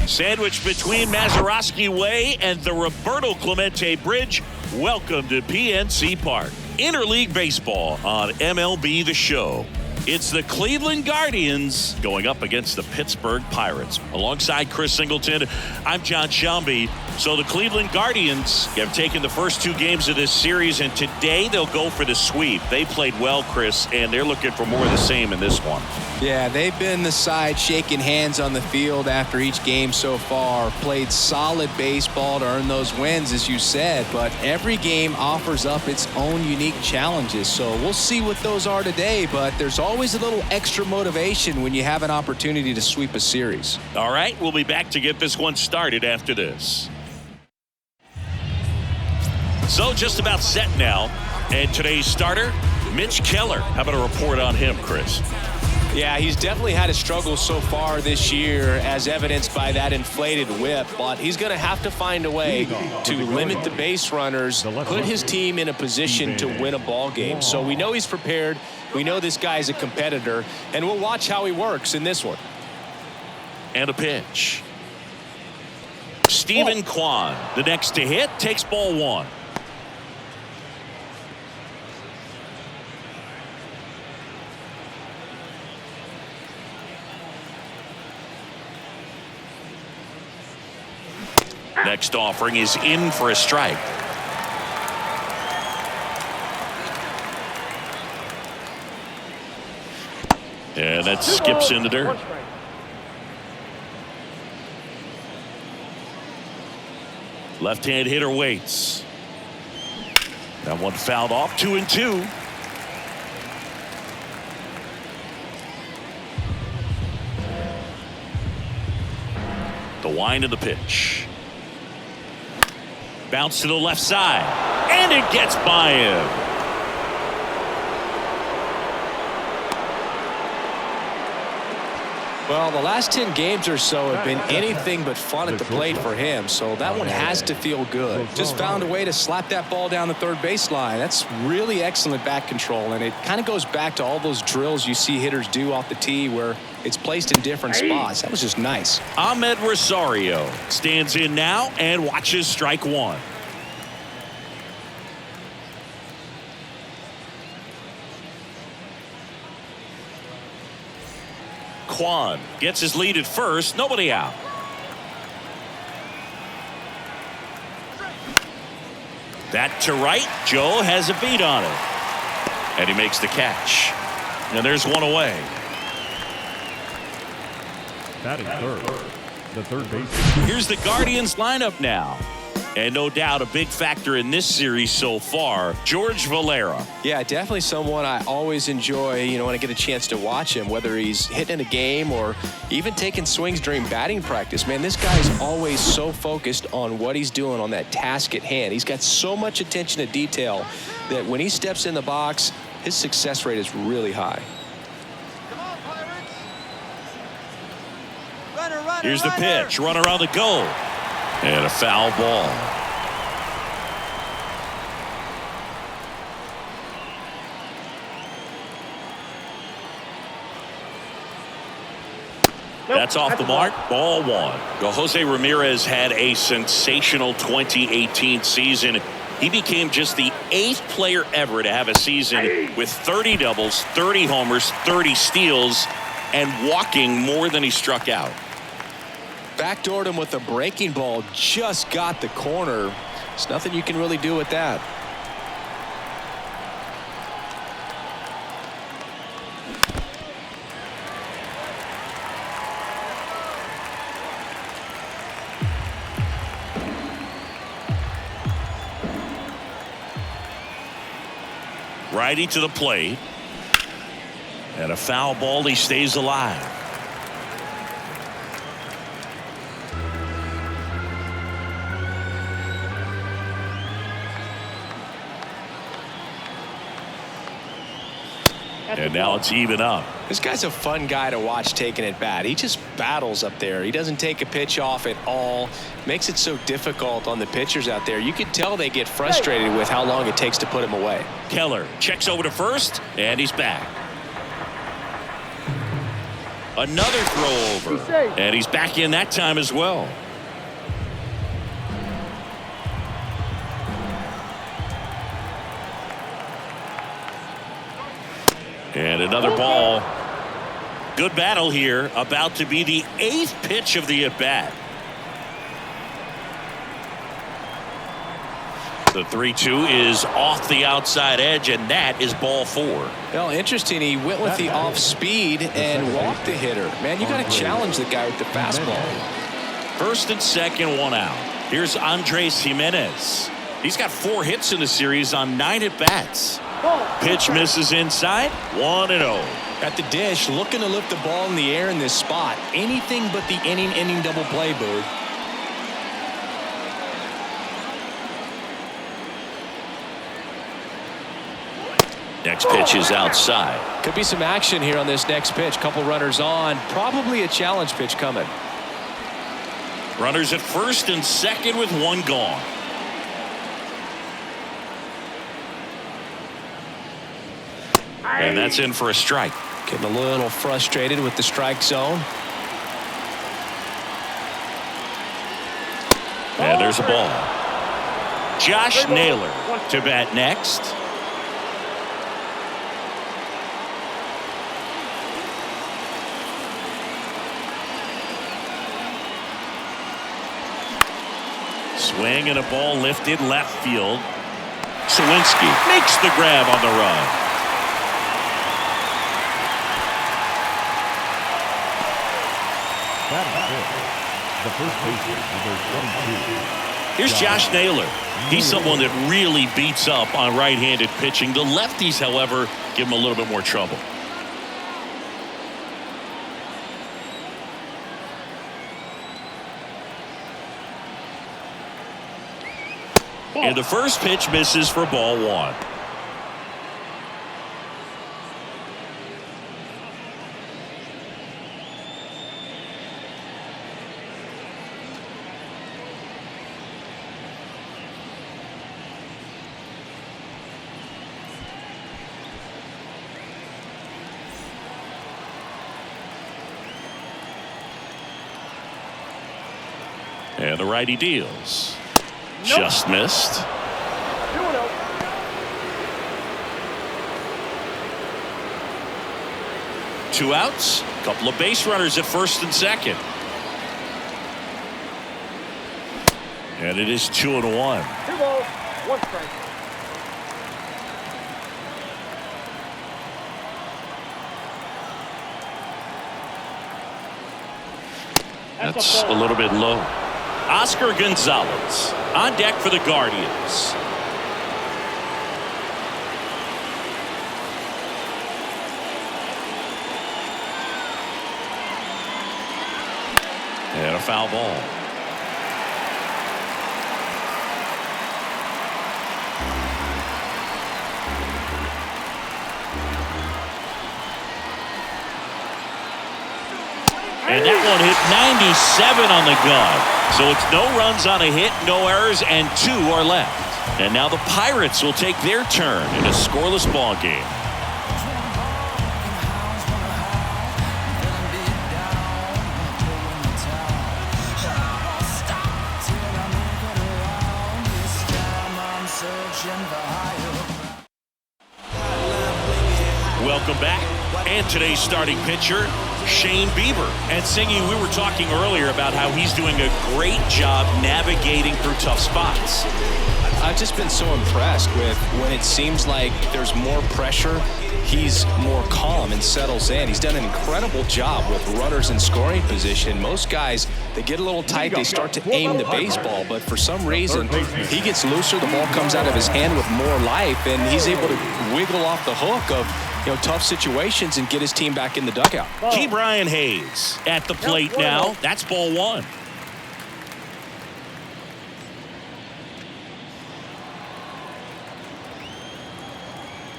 Sandwiched between Mazeroski Way and the Roberto Clemente Bridge, welcome to PNC Park. Interleague Baseball on MLB The Show. It's the Cleveland Guardians going up against the Pittsburgh Pirates. Alongside Chris Singleton, I'm John Shambi. So the Cleveland Guardians have taken the first two games of this series, and today they'll go for the sweep. They played well, Chris, and they're looking for more of the same in this one. Yeah, they've been the side shaking hands on the field after each game so far. Played solid baseball to earn those wins, as you said, but every game offers up its own unique challenges. So we'll see what those are today, but there's always a little extra motivation when you have an opportunity to sweep a series. All right, we'll be back to get this one started after this. So just about set now, and today's starter, Mitch Keller. How about a report on him, Chris? Yeah, he's definitely had a struggle so far this year, as evidenced by that inflated whip, but he's going to have to find a way to limit the base runners, put his team in a position to win a ball game. So we know he's prepared. We know this guy's a competitor, and we'll watch how he works in this one. And a pitch. Stephen Kwan, the next to hit, takes ball one. Next offering is in for a strike. And that skips in the dirt. Left-hand hitter waits. That one fouled off, 2-2. The wind of the pitch. Bounce to the left side, and it gets by him. Well, the last 10 games or so have been anything but fun at the plate for him, so that one has to feel good. Just found a way to slap that ball down the third baseline. That's really excellent bat control, and it kind of goes back to all those drills you see hitters do off the tee where it's placed in different spots. That was just nice. Ahmed Rosario stands in now and watches strike one. Kwan gets his lead at first, nobody out. That to right, Joe has a beat on it. And he makes the catch. And there's one away. Batting third, the third base. Here's the Guardians lineup now. And no doubt a big factor in this series so far, George Valera. Yeah, definitely someone I always enjoy, when I get a chance to watch him, whether he's hitting a game or even taking swings during batting practice. Man, this guy's always so focused on what he's doing on that task at hand. He's got so much attention to detail that when he steps in the box, his success rate is really high. Here's the pitch, run around the goal. And a foul ball. That's off the mark. Ball one. Well, Jose Ramirez had a sensational 2018 season. He became just the 8th player ever to have a season with 30 doubles, 30 homers, 30 steals, and walking more than he struck out. Backdoored him with a breaking ball, just got the corner. There's nothing you can really do with that. Righty to the plate. And a foul ball, he stays alive. And now it's even up. This guy's a fun guy to watch taking at bat. He just battles up there. He doesn't take a pitch off at all. Makes it so difficult on the pitchers out there. You can tell they get frustrated with how long it takes to put him away. Keller checks over to first, and he's back. Another throw over. And he's back in that time as well. And another ball. Good battle here. About to be the 8th pitch of the at-bat. The 3-2 is off the outside edge, and that is ball 4. Well, interesting. He went with the off speed and walked the hitter. Man, you got to challenge the guy with the fastball. First and second, 1 out. Here's Andres Jimenez. He's got 4 hits in the series on 9 at-bats. Pitch misses inside, 1-0. At the dish, looking to lift the ball in the air in this spot. Anything but the inning double play, Bird. Next pitch is outside. Could be some action here on this next pitch. Couple runners on. Probably a challenge pitch coming. Runners at first and second with 1 gone. And that's in for a strike. Getting a little frustrated with the strike zone. And there's a ball. Josh Naylor to bat next. Swing and a ball lifted left field. Sawinski makes the grab on the run. The first baseman, number 22. Here's Josh Naylor. He's someone that really beats up on right-handed pitching. The lefties, however, give him a little bit more trouble. And the first pitch misses for ball 1. And the righty deals. Just missed. Two outs. Couple of base runners at first and second. And it is 2-1. 2 balls, 1 strike. That's a little bit low. Oscar Gonzalez on deck for the Guardians. And a foul ball. And that one hit 97 on the gun. So it's no runs on a hit, no errors, and 2 are left. And now the Pirates will take their turn in a scoreless ball game. Welcome back. And today's starting pitcher, Shane Bieber. And Singy, we were talking earlier about how he's doing a great job navigating through tough spots. I've just been so impressed with when it seems like there's more pressure, he's more calm and settles in. He's done an incredible job with runners in scoring position. Most guys, they get a little tight, they start to aim the baseball, but for some reason, he gets looser, the ball comes out of his hand with more life, and he's able to wiggle off the hook of tough situations and get his team back in the dugout. Key Brian Hayes at the plate now. That's ball 1.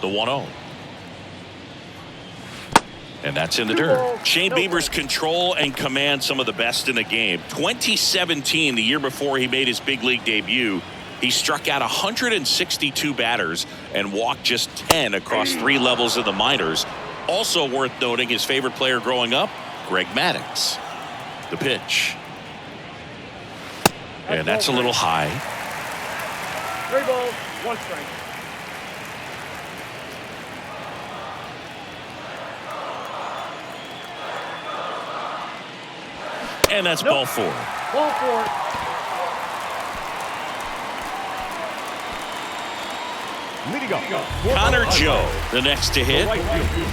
The 1-0. And that's in the dirt. Shane Bieber's control and command some of the best in the game. 2017, the year before he made his big league debut, he struck out 162 batters and walked just 10 across 3 levels of the minors. Also worth noting, his favorite player growing up, Greg Maddux. The pitch. And that's a little high. 3 balls, 1 strike. And that's ball 4. Ball 4. Leading up. Connor Joe, the next to hit. Right field.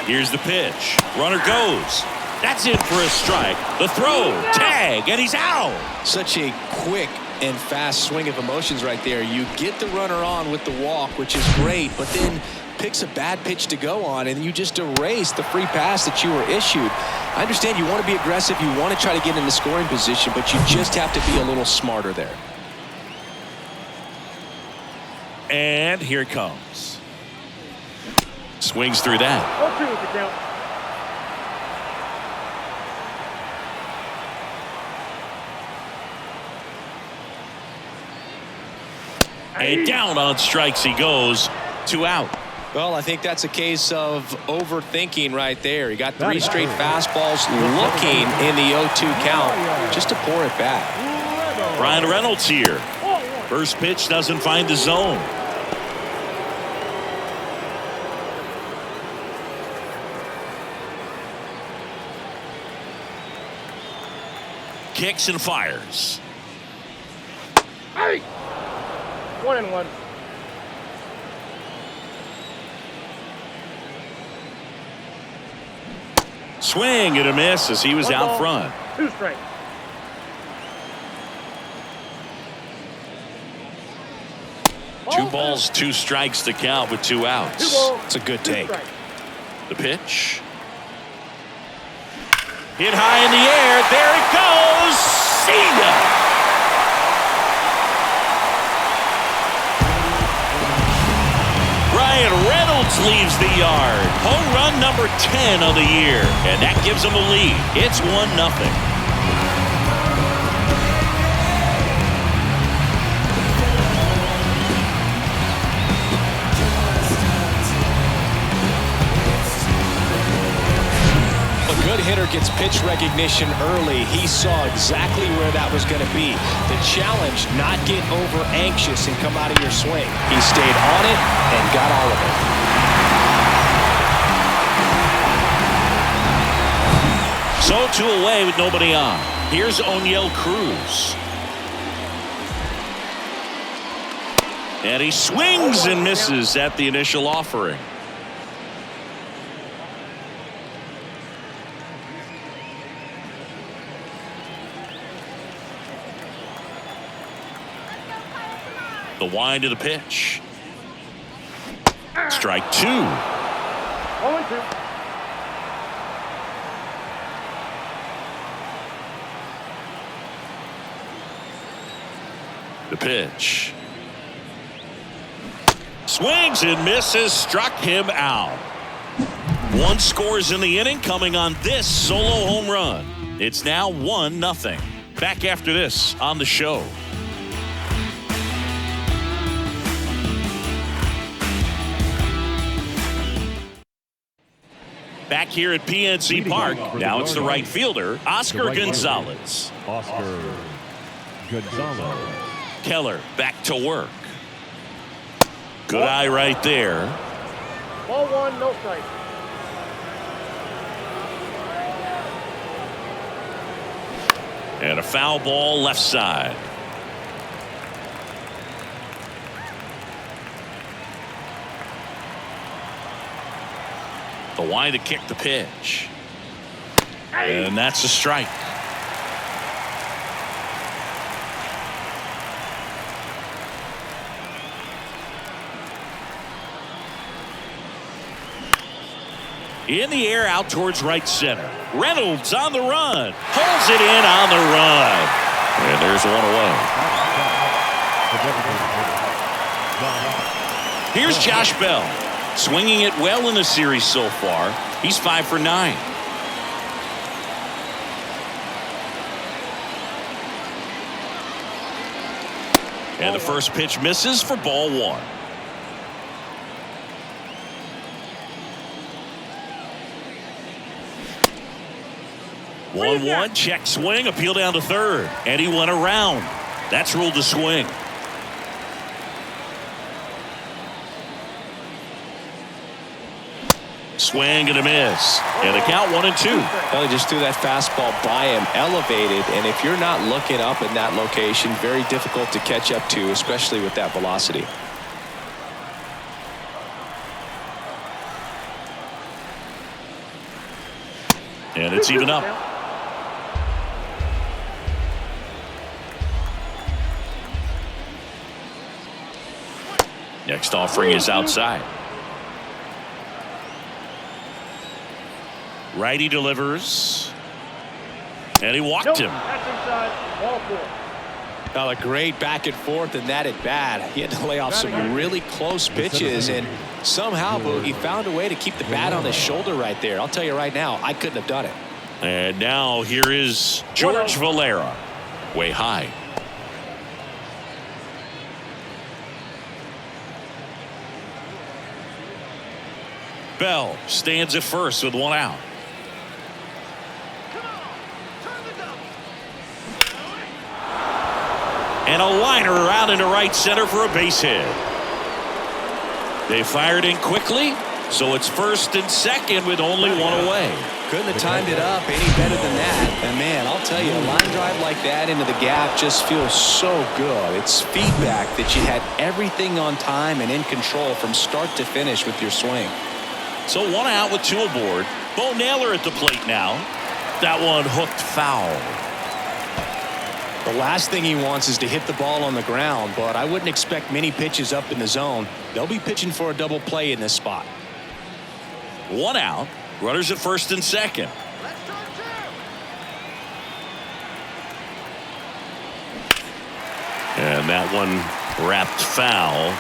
Here's the pitch. Runner goes. That's in for a strike. The throw, tag, and he's out. Such a quick and fast swing of emotions right there. You get the runner on with the walk, which is great, but then picks a bad pitch to go on, and you just erase the free pass that you were issued. I understand you want to be aggressive, you want to try to get in the scoring position, but you just have to be a little smarter there. And here it comes. Swings through that. 0-2 with the count. And down on strikes he goes. 2 out. Well, I think that's a case of overthinking right there. He got 3 straight fastballs looking in the 0-2 count just to pour it back. Brian Reynolds here. First pitch doesn't find the zone. Kicks and fires. Hey! 1-1. Swing and a miss as he was 1 out ball, front. 2 strikes. Two balls, 2 strikes to count with 2 outs. 2 balls, It's a good 2 take. strikes. The pitch. Hit high in the air. There it goes. See ya. Ryan Reynolds leaves the yard. Home run number 10 of the year. And that gives him a lead. It's 1-0. Good hitter gets pitch recognition early. He saw exactly where that was going to be. The challenge, not get over anxious and come out of your swing. He stayed on it and got all of it. So 2 away with nobody on. Here's O'Neal Cruz. And he swings and misses at the initial offering. The wind of the pitch. Strike 2. 0-2. The pitch. Swings and misses. Struck him out. 1 scores in the inning coming on this solo home run. It's now 1-0. Back after this on the show. Back here at PNC Park, now it's the right fielder, Oscar Gonzalez. Oscar Gonzalez. Keller back to work. Good eye right there. Ball 1, no strike. And a foul ball left side. The wind to kick the pitch. And that's a strike. In the air out towards right center. Reynolds on the run. Pulls it in on the run. And there's 1 away. Here's Josh Bell. Swinging it well in the series so far. He's 5 for 9. And the first pitch misses for ball 1. 1-1, check swing, appeal down to third, and he went around. That's ruled a swing. Swing and a miss, and the count 1-2. Well, he just threw that fastball by him, elevated, and if you're not looking up in that location, very difficult to catch up to, especially with that velocity. And it's even up. Next offering is outside. Righty delivers. And he walked him. That's inside. Ball 4. Well, a great back and forth in that at bat. He had to lay off some really close pitches, and somehow Boogie found a way to keep the bat on his shoulder right there. I'll tell you right now, I couldn't have done it. And now here is George Valera. Way high. Bell stands at first with one out. And a liner out into right center for a base hit. They fired in quickly, so it's first and second with only one away. Couldn't have timed it up any better than that. And man, I'll tell you, a line drive like that into the gap just feels so good. It's feedback that you had everything on time and in control from start to finish with your swing. So one out with two aboard. Bo Naylor at the plate now. That one hooked foul. The last thing he wants is to hit the ball on the ground, but I wouldn't expect many pitches up in the zone. They'll be pitching for a double play in this spot. One out. Runners at first and second. And that one wrapped foul.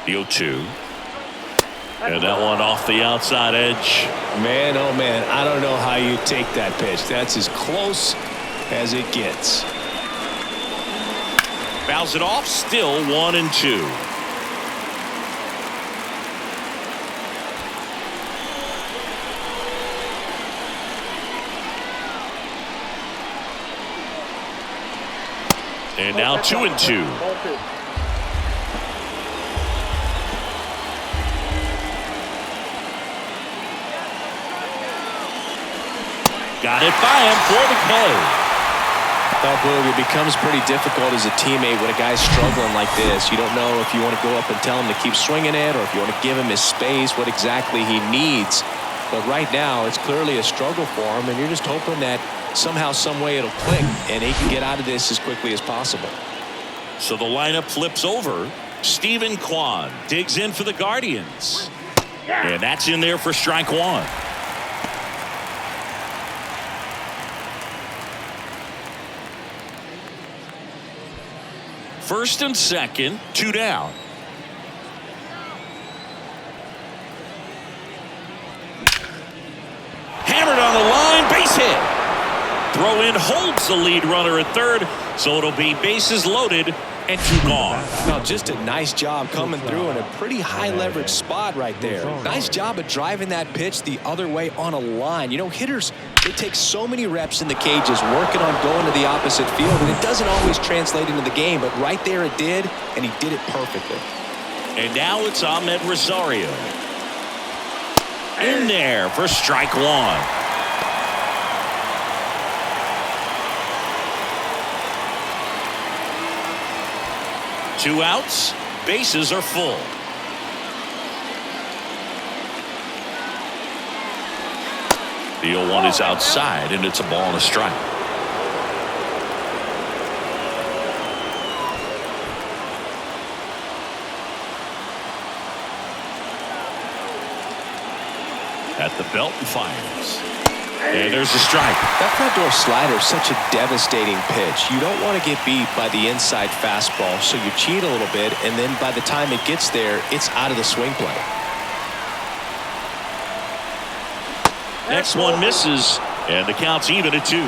The 0-2. And that one off the outside edge. Man, oh man, I don't know how you take that pitch. That's as close as it gets. Fouls it off, still 1-2. And now 2-2. Got it by him for the K. Well, Boog, it becomes pretty difficult as a teammate when a guy's struggling like this. You don't know if you want to go up and tell him to keep swinging it or if you want to give him his space, what exactly he needs. But right now, it's clearly a struggle for him, and you're just hoping that somehow, some way it'll click, and he can get out of this as quickly as possible. So the lineup flips over. Stephen Kwan digs in for the Guardians. And that's in there for strike one. First and second, two down. Hammered on the line, base hit. Throw in holds the lead runner at third, so it'll be bases loaded and two gone. Now, just a nice job coming through in a pretty high leverage spot right there. Nice job of driving that pitch the other way on a line. You know, hitters, they take so many reps in the cages working on going to the opposite field, and it doesn't always translate into the game, but right there it did, and he did it perfectly. And now it's Ahmed Rosario. In there for strike one. Two outs, bases are full. The 0-1 is outside, and it's a ball and a strike. At the belt and fires. And there's a strike. That front door slider is such a devastating pitch. You don't want to get beat by the inside fastball, so you cheat a little bit, and then by the time it gets there, it's out of the swing play. Next one misses, and the count's even at 2.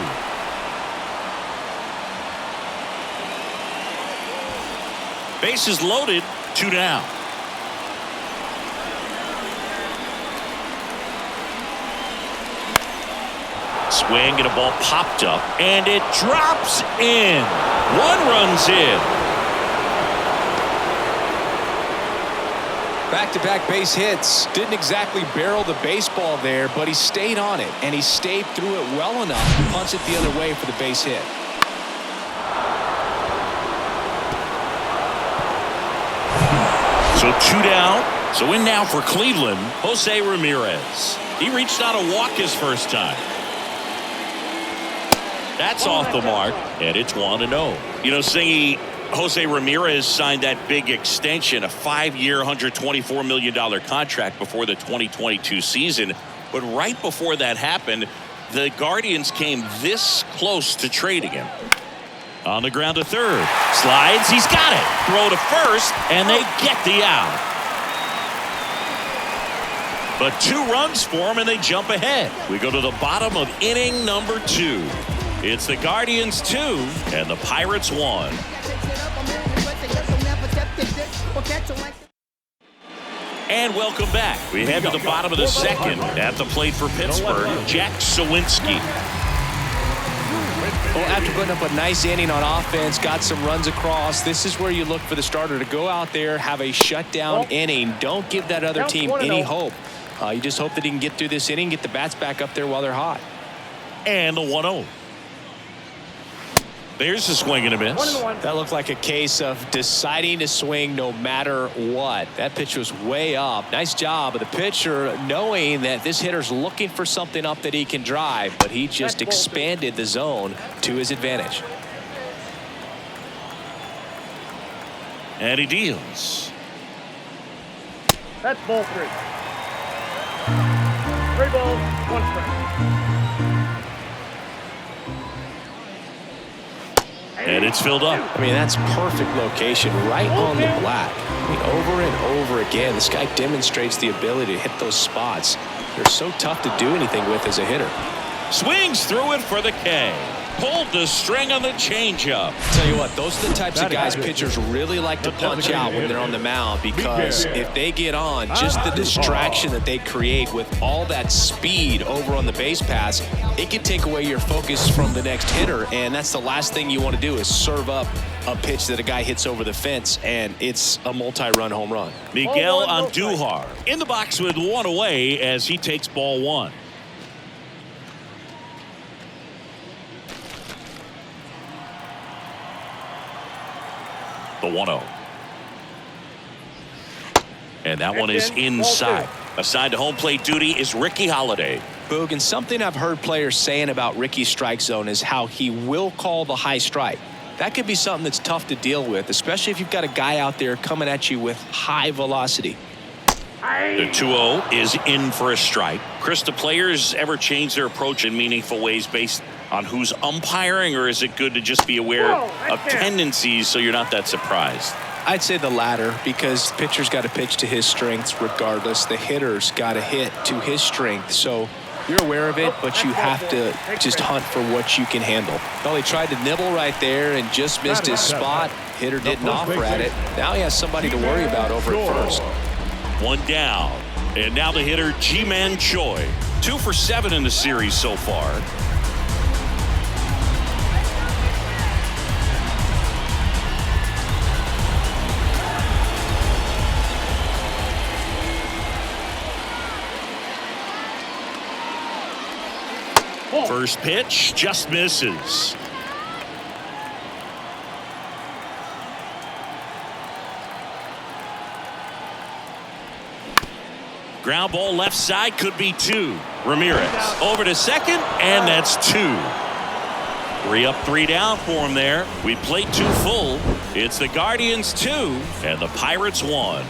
Bases loaded, 2 down. Swing and a ball popped up, and it drops in. 1 run's in. Back-to-back base hits. Didn't exactly barrel the baseball there, but he stayed on it, and he stayed through it well enough to punch it the other way for the base hit. So 2 down. So in now for Cleveland, Jose Ramirez. He reached out a walk his first time. That's off the mark, and it's 1-0. You know, Singy, Jose Ramirez signed that big extension, a 5-year, $124 million contract before the 2022 season. But right before that happened, the Guardians came this close to trading him. On the ground to third. Slides. He's got it. Throw to first, and they get the out. But 2 runs for him, and they jump ahead. We go to the bottom of inning number 2. It's the Guardians 2 and the Pirates 1. And welcome back. We head to the bottom of the second. At the plate for Pittsburgh, Jack Sawinski. Well, after putting up a nice inning on offense, got some runs across, this is where you look for the starter to go out there, have a shutdown inning. Don't give that other team any hope. You just hope that he can get through this inning, get the bats back up there while they're hot. And the 1-0. There's a swing and a miss. That looked like a case of deciding to swing no matter what. That pitch was way up. Nice job of the pitcher knowing that this hitter's looking for something up that he can drive, but he just expanded the zone to his advantage. And he deals. That's ball 3. 3 balls, 1 strike. And it's filled up. I mean, that's perfect location right on the black. I mean, over and over again, this guy demonstrates the ability to hit those spots. They're so tough to do anything with as a hitter. Swings through it for the K. Pulled the string on the changeup. Tell you what, those are the types of guys pitchers really like to punch out when they're on the mound, because if they get on, just the distraction that they create with all that speed over on the base pass, it can take away your focus from the next hitter, and that's the last thing you want to do is serve up a pitch that a guy hits over the fence, and it's a multi-run home run. Miguel Andujar in the box with 1 away as he takes ball 1. The 1-0. And that one is inside. Assigned to home plate duty is Ricky Holiday. Boog, and something I've heard players saying about Ricky's strike zone is how he will call the high strike. That could be something that's tough to deal with, especially if you've got a guy out there coming at you with high velocity. The 2-0 is in for a strike. Chris, do players ever change their approach in meaningful ways based on who's umpiring, or is it good to just be aware of tendencies so you're not that surprised? I'd say the latter, because the pitcher's got to pitch to his strengths regardless. The hitter's got to hit to his strength. So you're aware of it, but you have to just hunt for what you can handle. Well, he tried to nibble right there and just missed his spot. Hitter didn't offer at it. Now he has somebody to worry about over at first. 1 down. And now the hitter, Ji-Man Choi. 2 for 7 in the series so far. First pitch just misses. Ground ball left side, could be 2. Ramirez over to second, and that's 2. 3 up, 3 down for him there. We played 2 full. It's the Guardians 2 and the Pirates 1.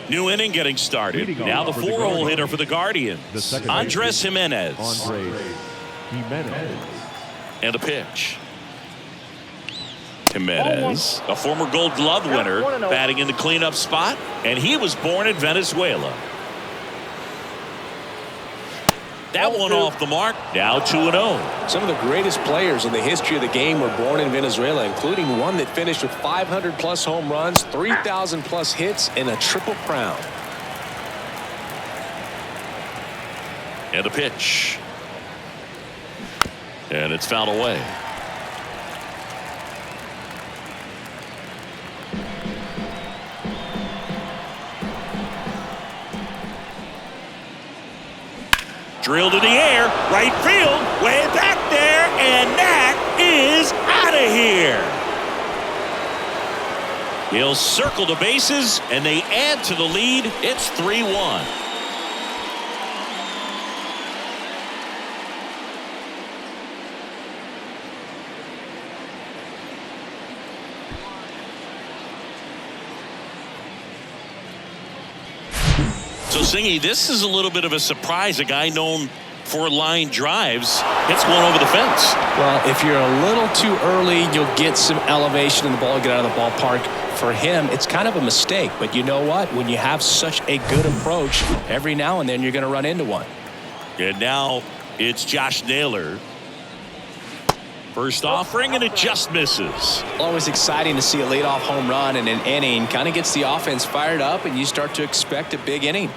New inning getting started. Now the 4-hole hitter for the Guardians, Andres Jimenez. And a pitch. Jimenez, a former Gold Glove winner, batting in the cleanup spot, and he was born in Venezuela. That one off the mark. Now 2-0. Some of the greatest players in the history of the game were born in Venezuela, including one that finished with 500+ home runs, 3,000+ hits, and a triple crown. And a pitch. And it's fouled away. Drilled in the air, right field, way back there, and that is out of here. He'll circle the bases, and they add to the lead. It's 3-1. So, Singy, this is a little bit of a surprise. A guy known for line drives hits one over the fence. Well, if you're a little too early, you'll get some elevation in the ball, get out of the ballpark. For him, it's kind of a mistake. But you know what? When you have such a good approach, every now and then you're going to run into one. And now it's Josh Naylor. First offering, and it just misses. Always exciting to see a leadoff home run in an inning. Kind of gets the offense fired up, and you start to expect a big inning.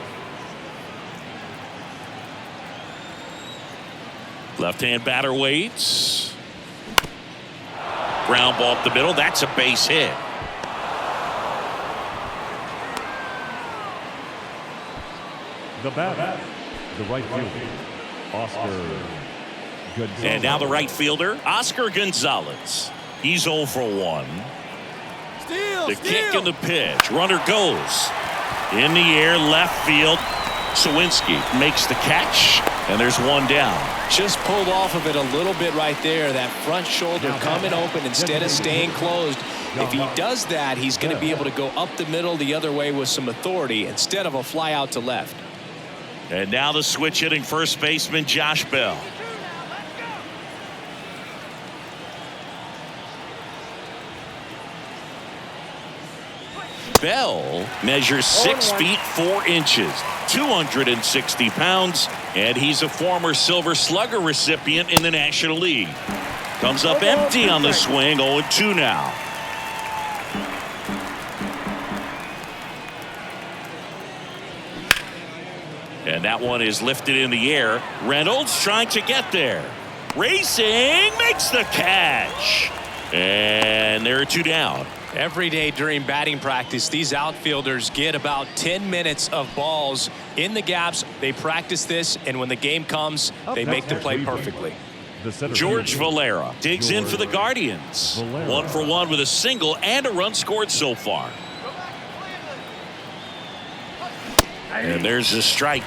Left-hand batter waits. Ground ball up the middle. That's a base hit. The bat, the right fielder, Oscar Gonzalez. And now the right fielder, Oscar Gonzalez. He's 0 for 1. The kick and the pitch. Runner goes. In the air, left field. Sawinski makes the catch, and there's one down. Just pulled off of it a little bit right there. That front shoulder coming open instead of staying closed. If he does that, he's going to be able to go up the middle the other way with some authority instead of a fly out to left. And now the switch hitting first baseman Josh Bell. Bell measures 6 feet 4 inches, 260 pounds, and he's a former Silver Slugger recipient in the National League. Comes up empty on the swing, 0-2 now. And that one is lifted in the air. Reynolds trying to get there. Racing, makes the catch. And there are 2 down. Every day during batting practice, these outfielders get about 10 minutes of balls in the gaps. They practice this, and when the game comes, they make the play perfectly. George Valera digs in for the Guardians. 1 for 1 with a single and a run scored so far. And there's a strike.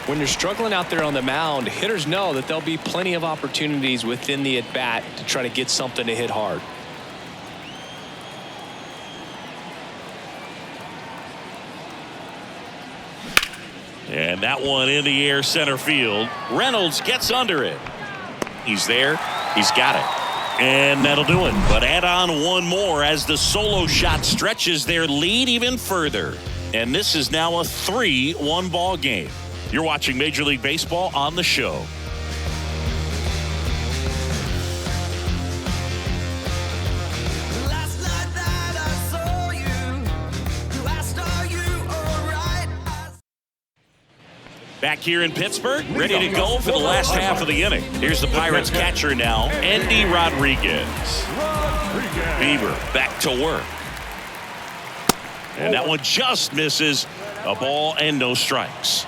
When you're struggling out there on the mound, hitters know that there'll be plenty of opportunities within the at-bat to try to get something to hit hard. And that one in the air center field. Reynolds gets under it. He's there. He's got it. And that'll do it. But add on one more as the solo shot stretches their lead even further. And this is now a 3-1 ball game. You're watching Major League Baseball on the show. Back here in Pittsburgh, ready to go for the last half of the inning. Here's the Pirates catcher now, Andy Rodriguez. Bieber back to work. And that one just misses. A ball and no strikes.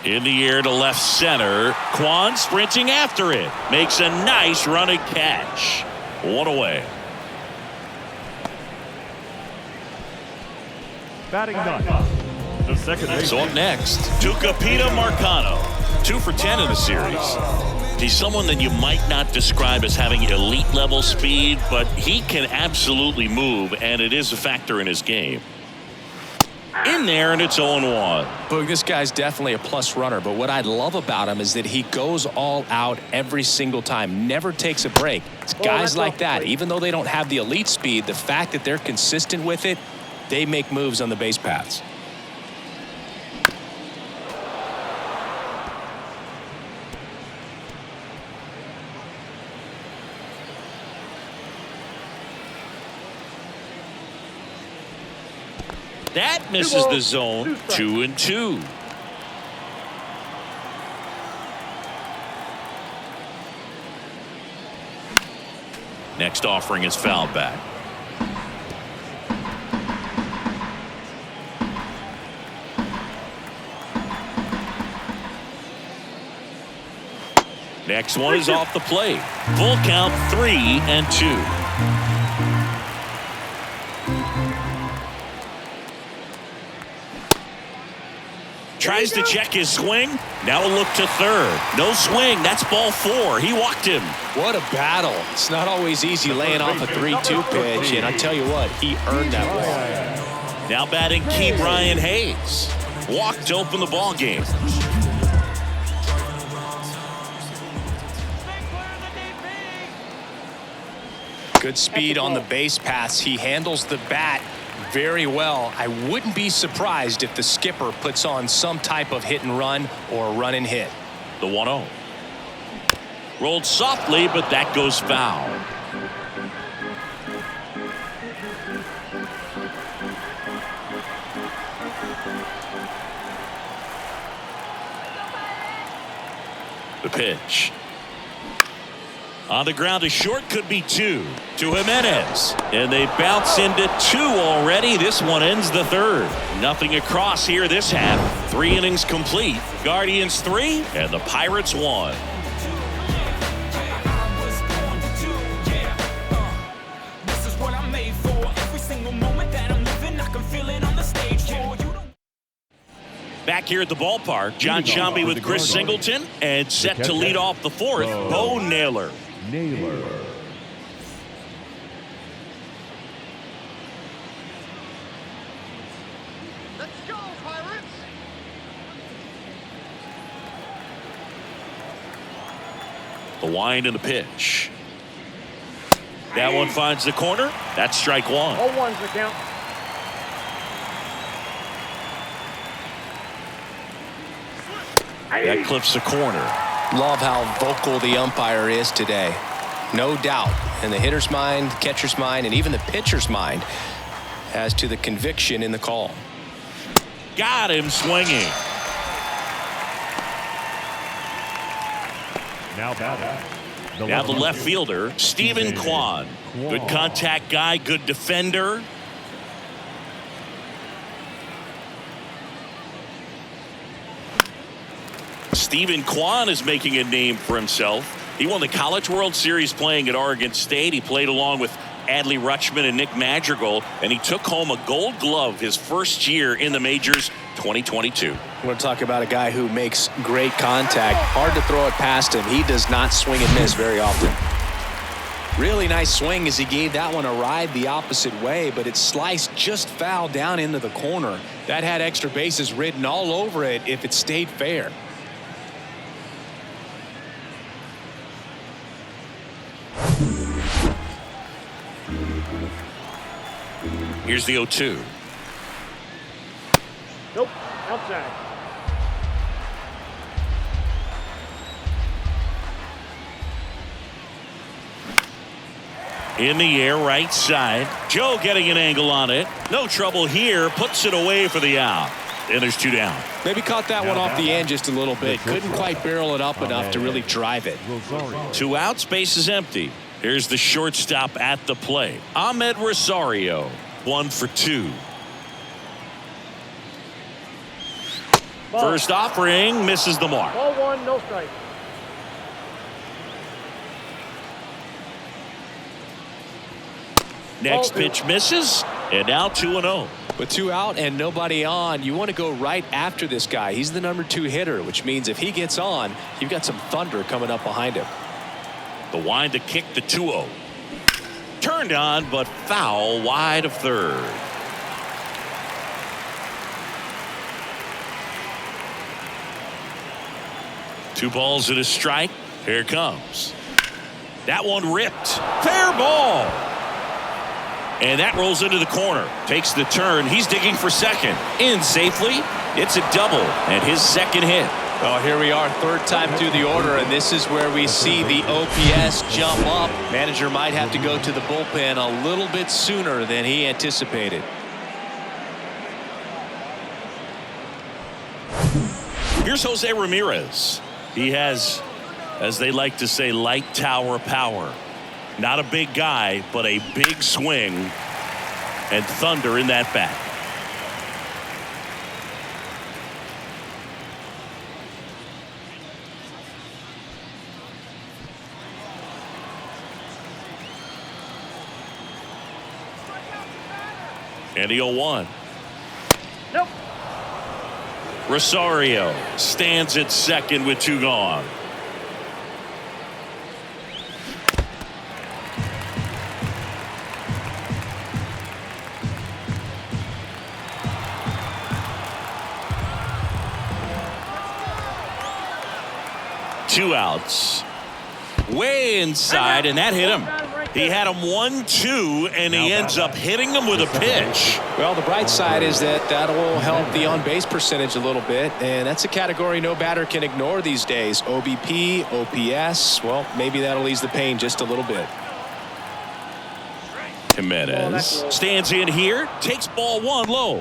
In the air to left center. Kwan sprinting after it. Makes a nice running catch. One away. Batting ninth, the second baseman. So up next, Tucupita Marcano. 2 for 10 in the series. He's someone that you might not describe as having elite level speed, but he can absolutely move, and it is a factor in his game. In there, and it's 0-1. Boog, this guy's definitely a plus runner, but what I love about him is that he goes all out every single time, never takes a break. It's guys like that, even though they don't have the elite speed, the fact that they're consistent with it, they make moves on the base paths. That misses the zone. 2-2. Next offering is fouled back. Next one is off the plate. Full count, 3-2. Tries to check his swing. Now a look to third. No swing. That's ball 4. He walked him. What a battle. It's not always easy laying off a 3-2 pitch, and I tell you what, he earned that ball. Now batting Key Brian Hayes. Walked to open the ball game. Good speed on the base paths. He handles the bat very well. I wouldn't be surprised if the skipper puts on some type of hit and run or run and hit. The 1-0. Rolled softly, but that goes foul. The pitch. On the ground to short, could be 2 to Jimenez, and they bounce into 2 already. This one ends the third. Nothing across here this half. 3 innings complete. Guardians 3 and the Pirates 1. Back here at the ballpark, John Shambi with Chris Singleton, and set to lead off the 4th, Bo Naylor. Let's go, Pirates! The wind and the pitch. That one finds the corner. That's strike 1. 0-1's the count. That clips the corner. Love how vocal the umpire is today. No doubt in the hitter's mind, catcher's mind, and even the pitcher's mind as to the conviction in the call. Got him swinging. Now batting. Now the left fielder, Stephen Kwan. Good contact guy, good defender. Stephen Kwan is making a name for himself. He won the College World Series playing at Oregon State. He played along with Adley Rutschman and Nick Madrigal, and he took home a Gold Glove his first year in the majors, 2022. We're going to talk about a guy who makes great contact. Hard to throw it past him. He does not swing and miss very often. Really nice swing as he gave that one a ride the opposite way, but it sliced just foul down into the corner. That had extra bases written all over it if it stayed fair. Here's the 0-2. Nope, outside. In the air, right side. Joe getting an angle on it. No trouble here. Puts it away for the out. And there's 2 down. Maybe caught that one off the end just a little bit. Couldn't quite barrel it up enough to really drive it. 2 outs, base is empty. Here's the shortstop at the plate. Ahmed Rosario. 1 for 2. First offering misses the mark. Ball 1, no strike. Next pitch misses, and now 2-0. With 2 out and nobody on, you want to go right after this guy. He's the number 2 hitter, which means if he gets on, you've got some thunder coming up behind him. The wind to kick the 2-0. Turned on, but foul wide of third. Two balls and a strike. Here it comes. That one ripped. Fair ball. And that rolls into the corner. Takes the turn. He's digging for second. In safely. It's a double and his second hit. Well, here we are, 3rd time through the order, and this is where we see the OPS jump up. Manager might have to go to the bullpen a little bit sooner than he anticipated. Here's Jose Ramirez. He has, as they like to say, light tower power. Not a big guy, but a big swing and thunder in that bat. And the 0-1. Nope. Rosario stands at second with 2 gone. Two outs. Way inside, and that hit him. He had him 1-2, and he ends up hitting him with a pitch. Well, the bright side is that will help the on-base percentage a little bit, and that's a category no batter can ignore these days. OBP, OPS, well, maybe that'll ease the pain just a little bit. Jimenez stands in here, takes ball 1 low.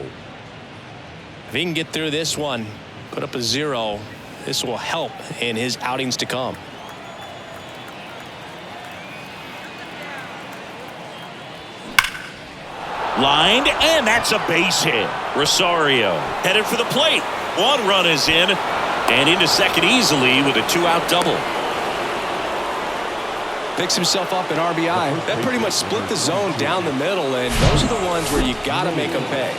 If he can get through this one, put up a 0, this will help in his outings to come. Lined, and that's a base hit. Rosario headed for the plate. 1 run is in, and into second easily with a 2-out double. Picks himself up an RBI. That pretty much split the zone down the middle, and those are the ones where you got to make them pay.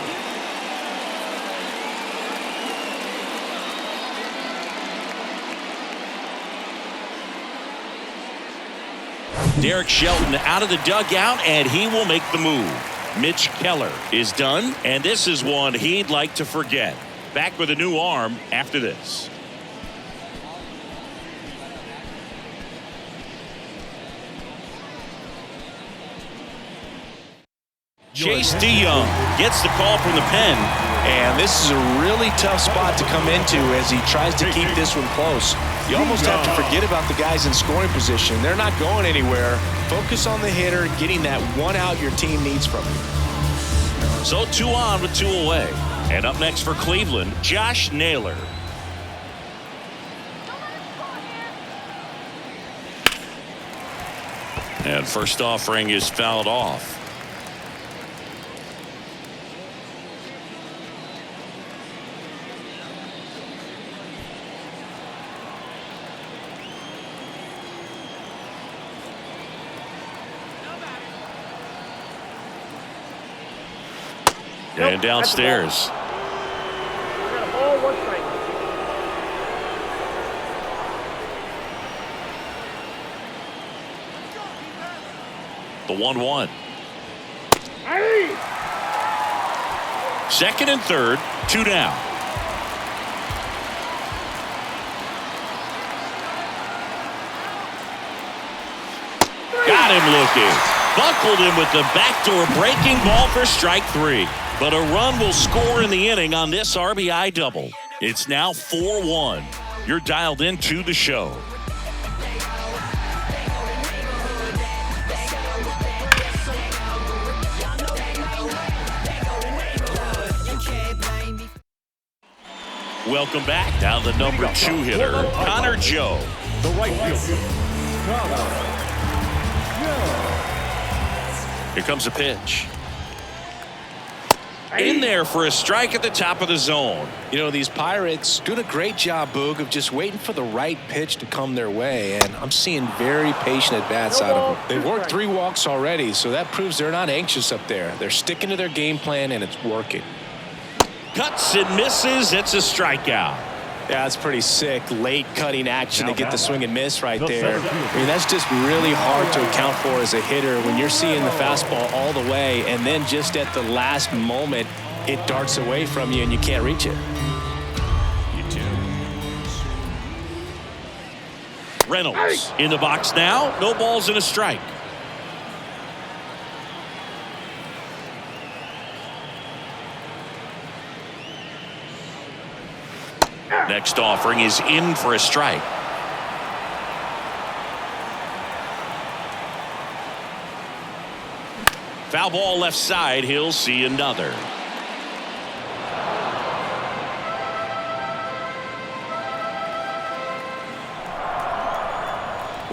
Derek Shelton out of the dugout, and he will make the move. Mitch Keller is done, and this is one he'd like to forget. Back with a new arm after this. Chase DeYoung gets the call from the pen. And this is a really tough spot to come into as he tries to keep this one close. You almost have to forget about the guys in scoring position. They're not going anywhere. Focus on the hitter, getting that 1 out your team needs from you. So 2 on with 2 away. And up next for Cleveland, Josh Naylor. And first offering is fouled off. And downstairs. Ball, 1 strike. The 1-1. Hey! Second and third, 2 down. Got him looking. Buckled him with the backdoor breaking ball for strike 3. But a run will score in the inning on this RBI double. It's now 4-1. You're dialed into the show. Welcome back. Now the number 2 hitter, Connor Joe. The right fielder, Connor Here comes a pitch. In there for a strike at the top of the zone. You know, these Pirates doing a great job, Boog, of just waiting for the right pitch to come their way, and I'm seeing very patient at-bats out of them. They've worked 3 walks already, so that proves they're not anxious up there. They're sticking to their game plan, and it's working. Cuts and misses. It's a strikeout. Yeah, that's pretty sick. Late cutting action to get the swing and miss right there. I mean, that's just really hard to account for as a hitter when you're seeing the fastball all the way, and then just at the last moment, it darts away from you and you can't reach it. Reynolds in the box now. No balls and a strike. Next offering is in for a strike. Foul ball left side. He'll see another.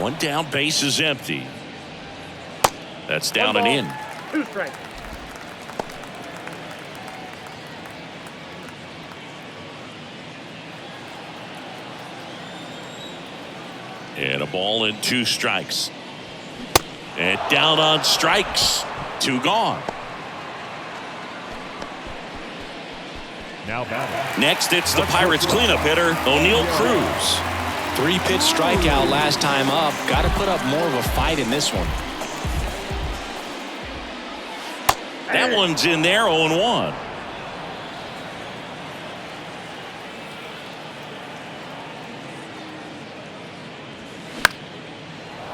One down, base is empty. That's down One and ball, in. 2 strikes. And a ball and 2 strikes. And down on strikes. 2 gone. Now batting. Next, it's the Pirates cleanup hitter, O'Neal Cruz. 3-pitch strikeout last time up. Got to put up more of a fight in this one. That one's in there, 0-1.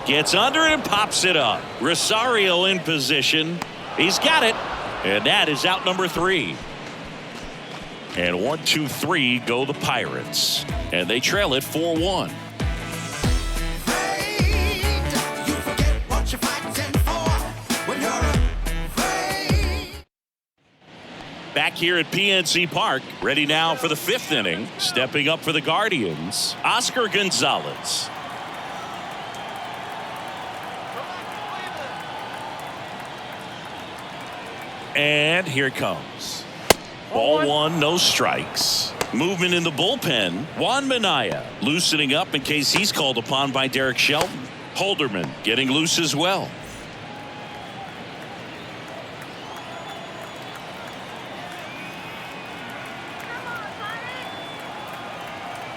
Gets under it and pops it up. Rosario in position. He's got it. And that is out number 3. And 1, 2, 3 go the Pirates. And they trail it 4-1. Back here at PNC Park, ready now for the 5th inning. Stepping up for the Guardians, Oscar Gonzalez. And here it comes. Ball 1, no strikes. Movement in the bullpen. Juan Minaya loosening up in case he's called upon by Derek Shelton. Holderman getting loose as well.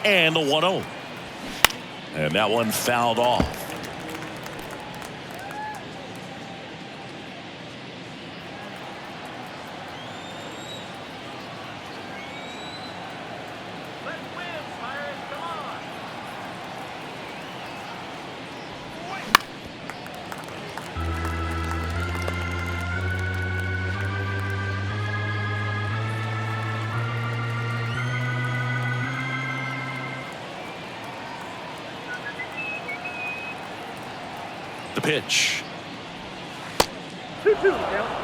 And the 1-0. And that one fouled off. The pitch. 2-2 count.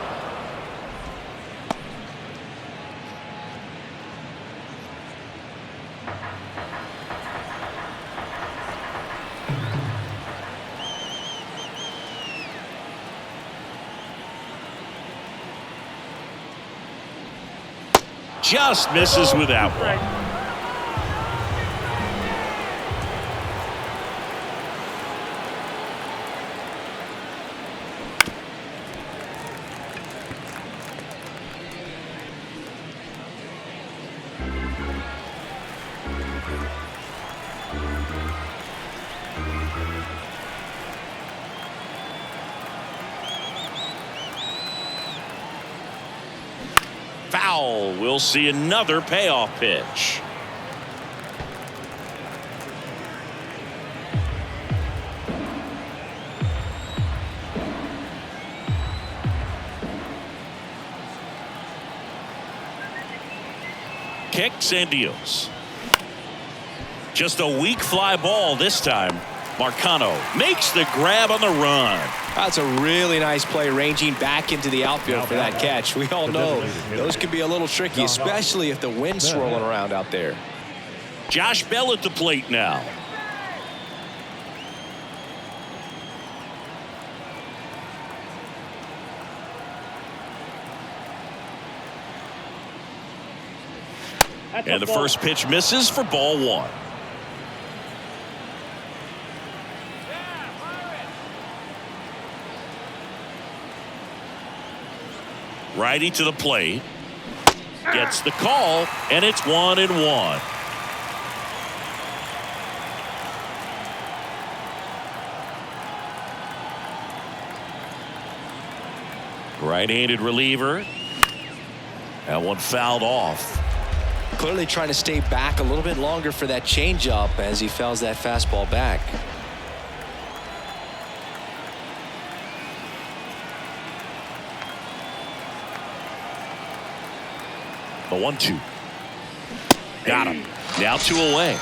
Just misses with that one. Foul. We'll see another payoff pitch. Kicks and deals. Just a weak fly ball this time. Marcano makes the grab on the run. That's a really nice play, ranging back into the outfield for that catch. We all know those can be a little tricky, especially if the wind's swirling around out there. Josh Bell at the plate now. And the first pitch misses for ball 1. Righty to the plate. Gets the call, and it's 1-1. Right-handed reliever. That one fouled off. Clearly trying to stay back a little bit longer for that changeup as he fouls that fastball back. The 1-2. Got him. Now 2 away.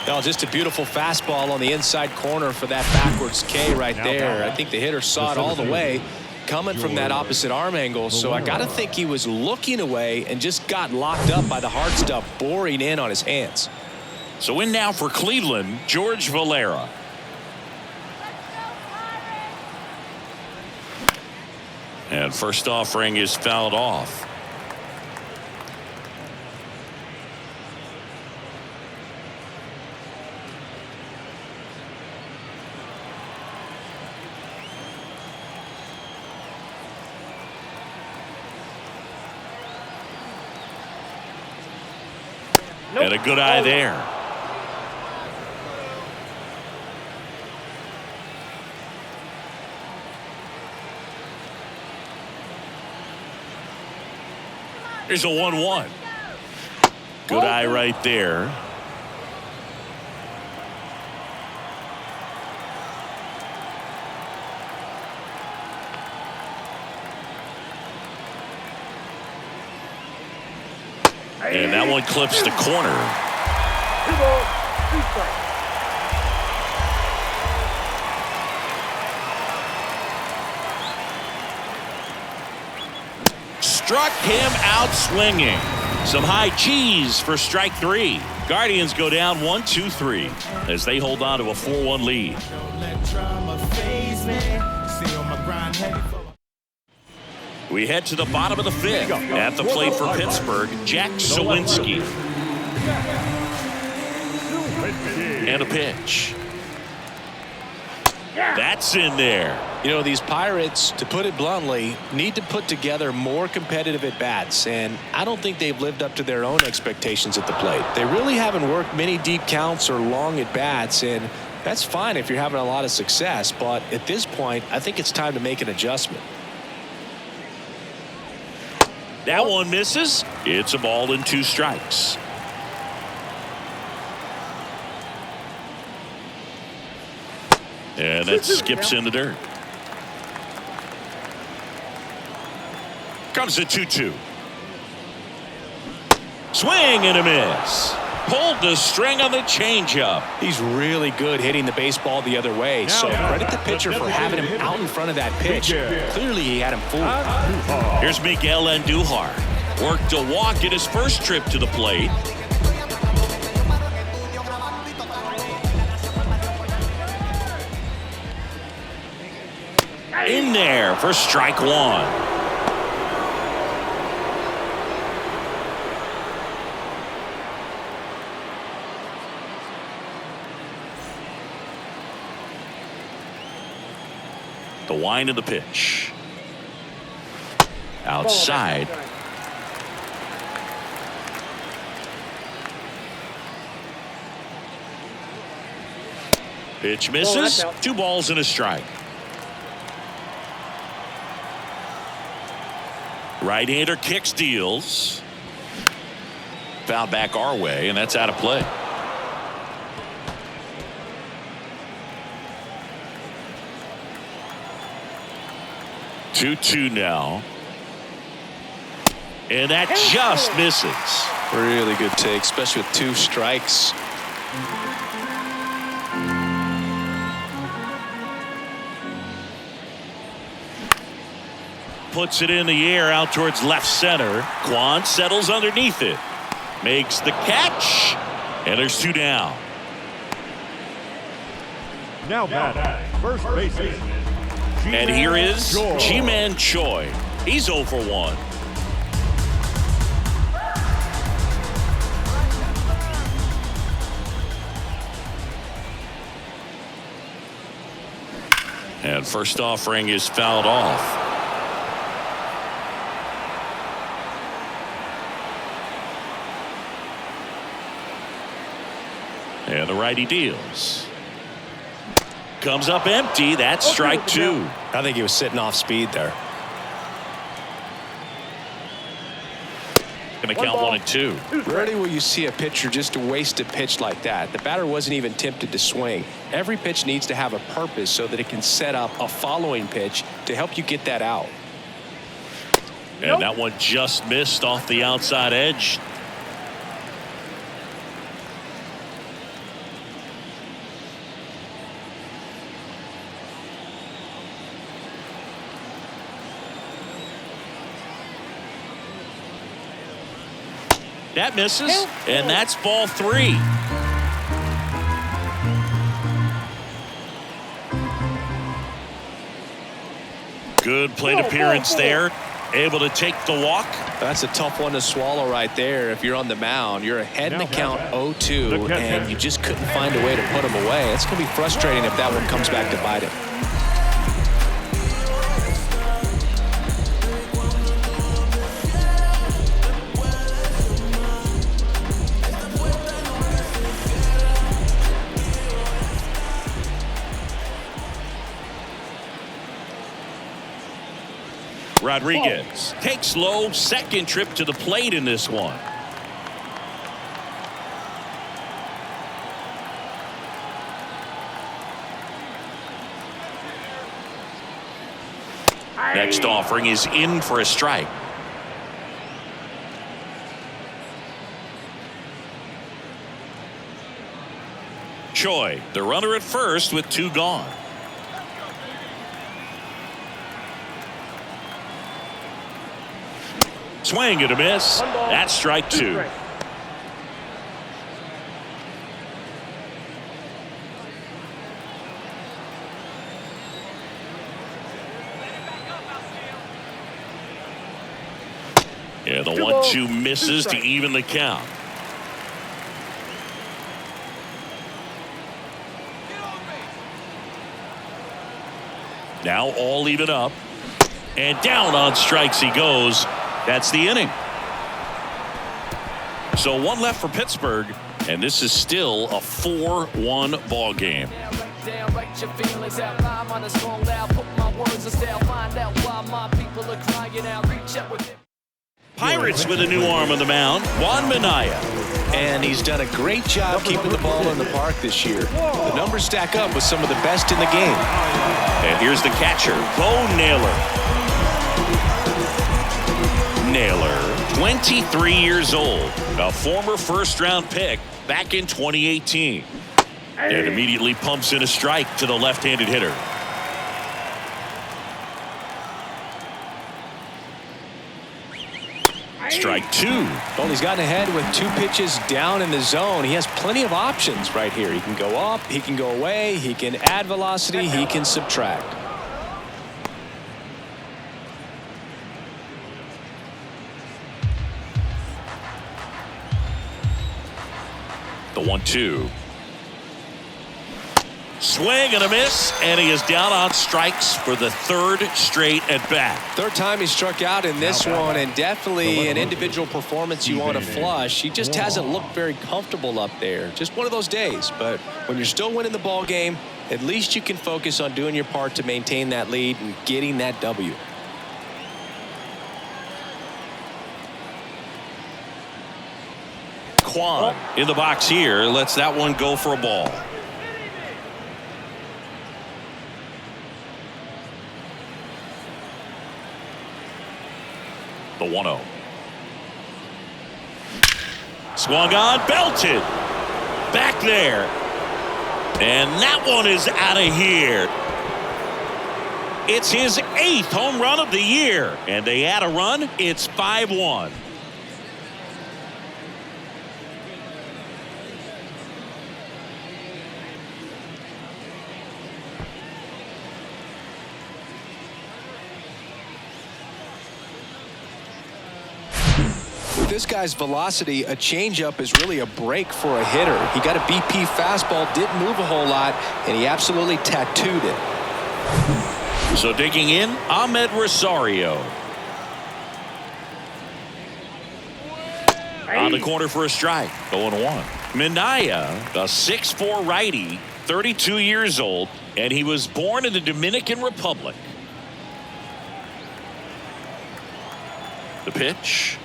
Well, just a beautiful fastball on the inside corner for that backwards K right there. I think the hitter saw it all the way coming from that opposite arm angle. So I got to think he was looking away and just got locked up by the hard stuff boring in on his hands. So in now for Cleveland, George Valera. And first offering is fouled off. And a good eye there. There's a 1-1. Good eye right there. And that one clips the corner. 2 balls, 2 strikes. Struck him out swinging. Some high cheese for strike 3. Guardians go down 1-2-3 as they hold on to a 4-1 lead. We head to the bottom of the 5th. At the plate for Pittsburgh, Jack Sawinski. And a pitch. That's in there. You know, these Pirates, to put it bluntly, need to put together more competitive at-bats, and I don't think they've lived up to their own expectations at the plate. They really haven't worked many deep counts or long at-bats, and that's fine if you're having a lot of success, but at this point, I think it's time to make an adjustment. That one misses. It's a ball and 2 strikes. And that skips in the dirt. Comes the 2-2. Swing and a miss. Pulled the string on the changeup. He's really good hitting the baseball the other way, so credit the pitcher for having him out in front of that pitch. Clearly, he had him fooled. Here's Miguel Andujar. Worked a walk in his first trip to the plate. In there for strike 1. The wind of the pitch. Outside. Pitch misses. 2 balls and a strike. Right-hander kicks, deals. Foul back our way, and that's out of play. Two now. And that just misses. Really good take, especially with 2 strikes. Puts it in the air out towards left center. Quan settles underneath it. Makes the catch. And there's 2 down. Now batting, first baseman. And here is Ji-Man Choi. He's 0 for 1. And first offering is fouled off. And the righty deals. Comes up empty. That's strike 2. I think he was sitting off speed there. Going to count 1 and 2. Rarely will you see a pitcher just waste a pitch like that. The batter wasn't even tempted to swing. Every pitch needs to have a purpose so that it can set up a following pitch to help you get that out. And that one just missed off the outside edge. That misses, and that's ball 3. Good plate appearance there. Able to take the walk. That's a tough one to swallow right there. If you're on the mound, you're ahead in the count 0-2, and you just couldn't find a way to put him away. It's going to be frustrating if that one comes back to bite him. Rodriguez takes low, second trip to the plate in this one. Next offering is in for a strike. Choi, the runner at first with 2 gone. Swing and a miss. That's strike 2. Yeah, the 1-2 misses to even the count. Now all even up. And down on strikes he goes. That's the inning. So 1 left for Pittsburgh, and this is still a 4-1 ball game. Pirates with a new arm on the mound, Juan Minaya. And he's done a great job keeping the ball in the park this year. The numbers stack up with some of the best in the game. And here's the catcher, Bo Naylor. Naylor, 23 years old, a former first-round pick back in 2018. And immediately pumps in a strike to the left-handed hitter. Strike 2. Well, he's gotten ahead with 2 pitches down in the zone. He has plenty of options right here. He can go up, he can go away, he can add velocity, he can subtract. The 1-2. Swing and a miss, and he is down on strikes for the 3rd straight at bat. 3rd time he struck out in this one, and definitely an individual performance you want to flush. He just hasn't looked very comfortable up there. Just one of those days. But when you're still winning the ball game, at least you can focus on doing your part to maintain that lead and getting that W. Kwan in the box here lets that one go for a ball. The 1-0. Swung on, belted. Back there. And that one is out of here. It's his 8th home run of the year. And they add a run. It's 5-1. This guy's velocity, a changeup is really a break for a hitter. He got a BP fastball, didn't move a whole lot, and he absolutely tattooed it. So digging in, Ahmed Rosario. On the corner for a strike, 0-1. Minaya, a 6'4" righty, 32 years old, and he was born in the Dominican Republic. The pitch.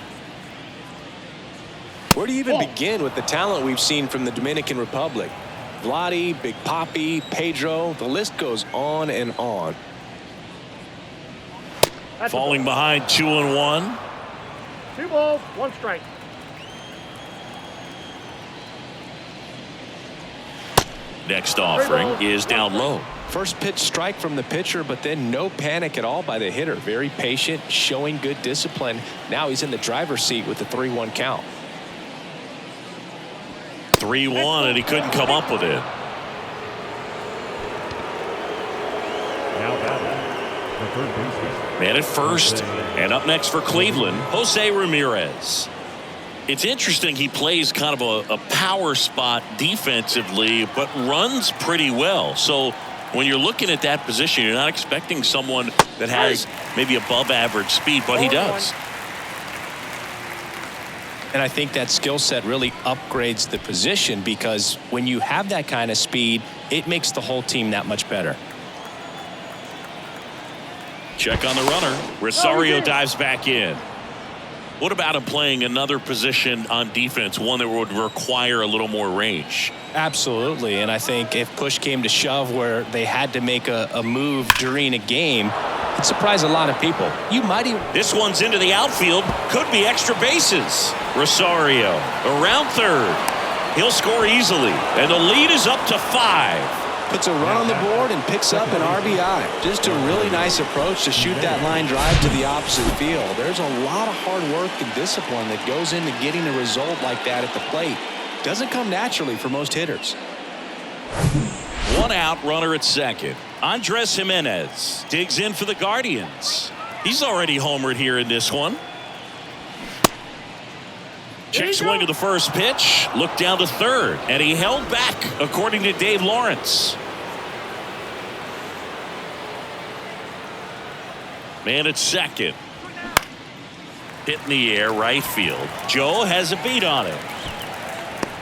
Where do you even begin with the talent we've seen from the Dominican Republic? Vladdy, Big Papi, Pedro, the list goes on and on. Falling behind 2-1. 2 balls, 1 strike. Next offering is down low. First pitch strike from the pitcher, but then no panic at all by the hitter. Very patient, showing good discipline. Now he's in the driver's seat with the 3-1 count. 3-1, and he couldn't come up with it. Now batting, the third baseman. Man at first, and up next for Cleveland, Jose Ramirez. It's interesting, he plays kind of a power spot defensively, but runs pretty well. So when you're looking at that position, you're not expecting someone that has maybe above average speed, but he does. And I think that skill set really upgrades the position, because when you have that kind of speed, it makes the whole team that much better. Check on the runner. Rosario dives back in. What about him playing another position on defense, one that would require a little more range? Absolutely, and I think if push came to shove where they had to make a move during a game, it'd surprise a lot of people. This one's into the outfield. Could be extra bases. Rosario around third. He'll score easily, and the lead is up to 5. Puts a run on the board and picks up an RBI. Just a really nice approach to shoot that line drive to the opposite field. There's a lot of hard work and discipline that goes into getting a result like that at the plate. Doesn't come naturally for most hitters. 1 out, runner at second. Andres Jimenez digs in for the Guardians. He's already homered here in this one. Check swing to the first pitch. Look down to third. And he held back, according to Dave Lawrence. Man at second. Hit in the air, right field. Joe has a beat on it.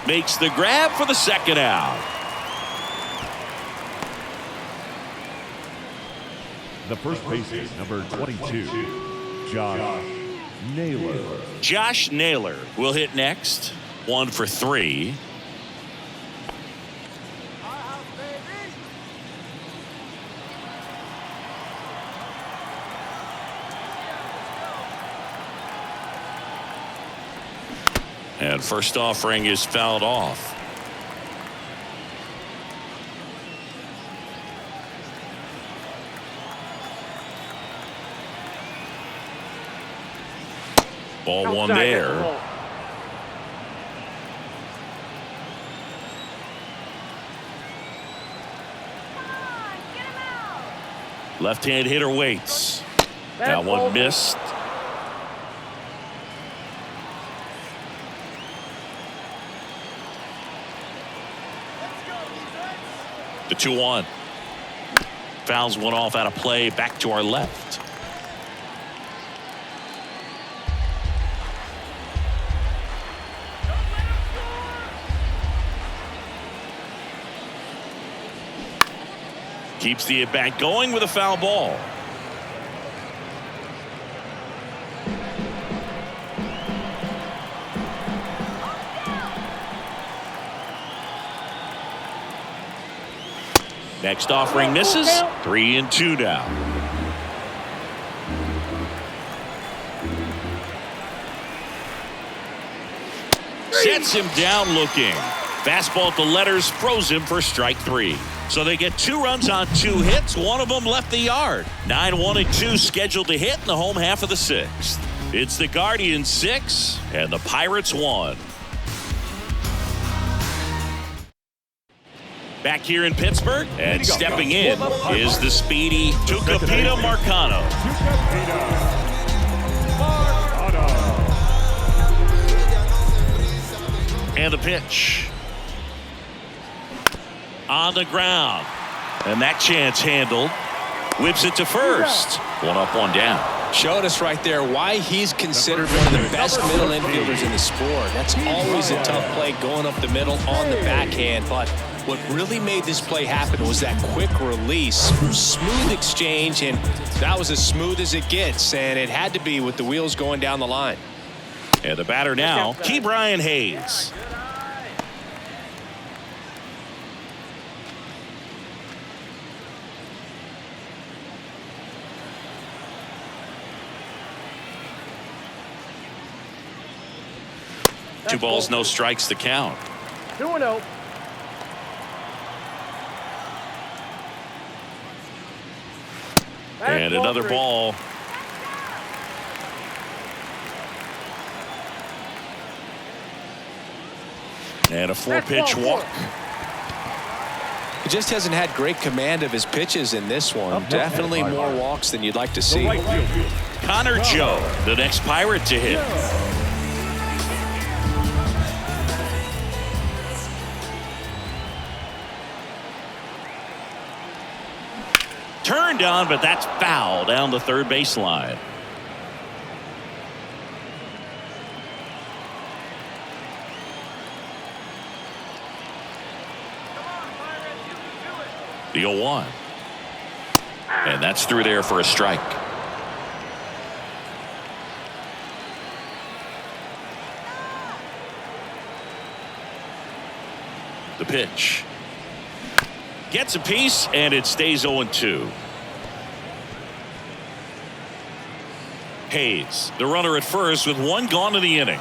Makes the grab for the second out. The first baseman, number 22, Josh Naylor. Josh Naylor will hit next. 1 for 3. And first offering is fouled off. Ball one there. Left-hand hitter waits. That one missed. The 2-1. Fouls one off out of play, back to our left. Keeps the at-bat going with a foul ball. Next offering misses. 3-2 now. Sets him down looking. Fastball at the letters froze him for strike 3. So they get 2 runs on 2 hits. One of them left the yard. 9-1-2 scheduled to hit in the home half of the 6th. It's the Guardians 6 and the Pirates 1. Back here in Pittsburgh, and stepping in is the speedy Tucupita Marcano. And the pitch. On the ground. And that chance handled. Whips it to first. 1 up, 1 down. Showed us right there why he's considered one of the best middle infielders in the sport. That's always a tough play going up the middle on the backhand. But what really made this play happen was that quick release, smooth exchange, and that was as smooth as it gets. And it had to be with the wheels going down the line. And the batter now, Ke'Bryan Hayes. Two balls, no strikes to count. 2-0. And another ball. And a 4-pitch walk. just hasn't had great command of his pitches in this one. Definitely more walks than you'd like to see. Connor Joe, the next Pirate to hit. Turned on, but that's foul down the third baseline. The 0-1. And that's through there for a strike. The pitch. Gets a piece, and it stays 0-2. Hayes, the runner at first with one gone in the inning.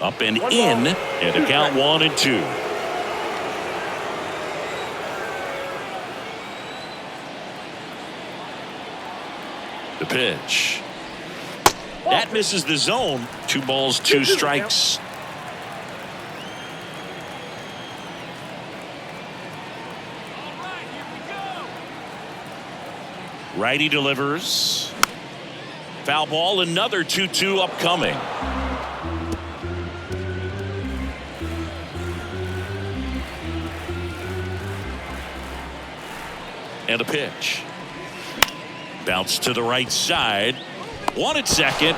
Up and in, and a count 1-2. The pitch. That misses the zone. 2 balls, 2 strikes. Righty delivers. Foul ball, another 2-2 upcoming. And a pitch. Bounce to the right side. 1 at second.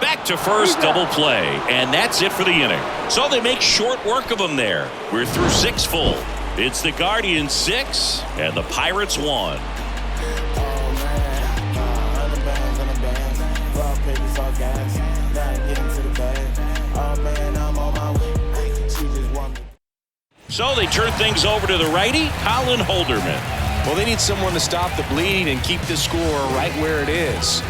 Back to first, double play. And that's it for the inning. So they make short work of them there. We're through 6 full. It's the Guardians 6 and the Pirates 1. So they turn things over to the righty, Colin Holderman. Well, they need someone to stop the bleeding and keep the score right where it is.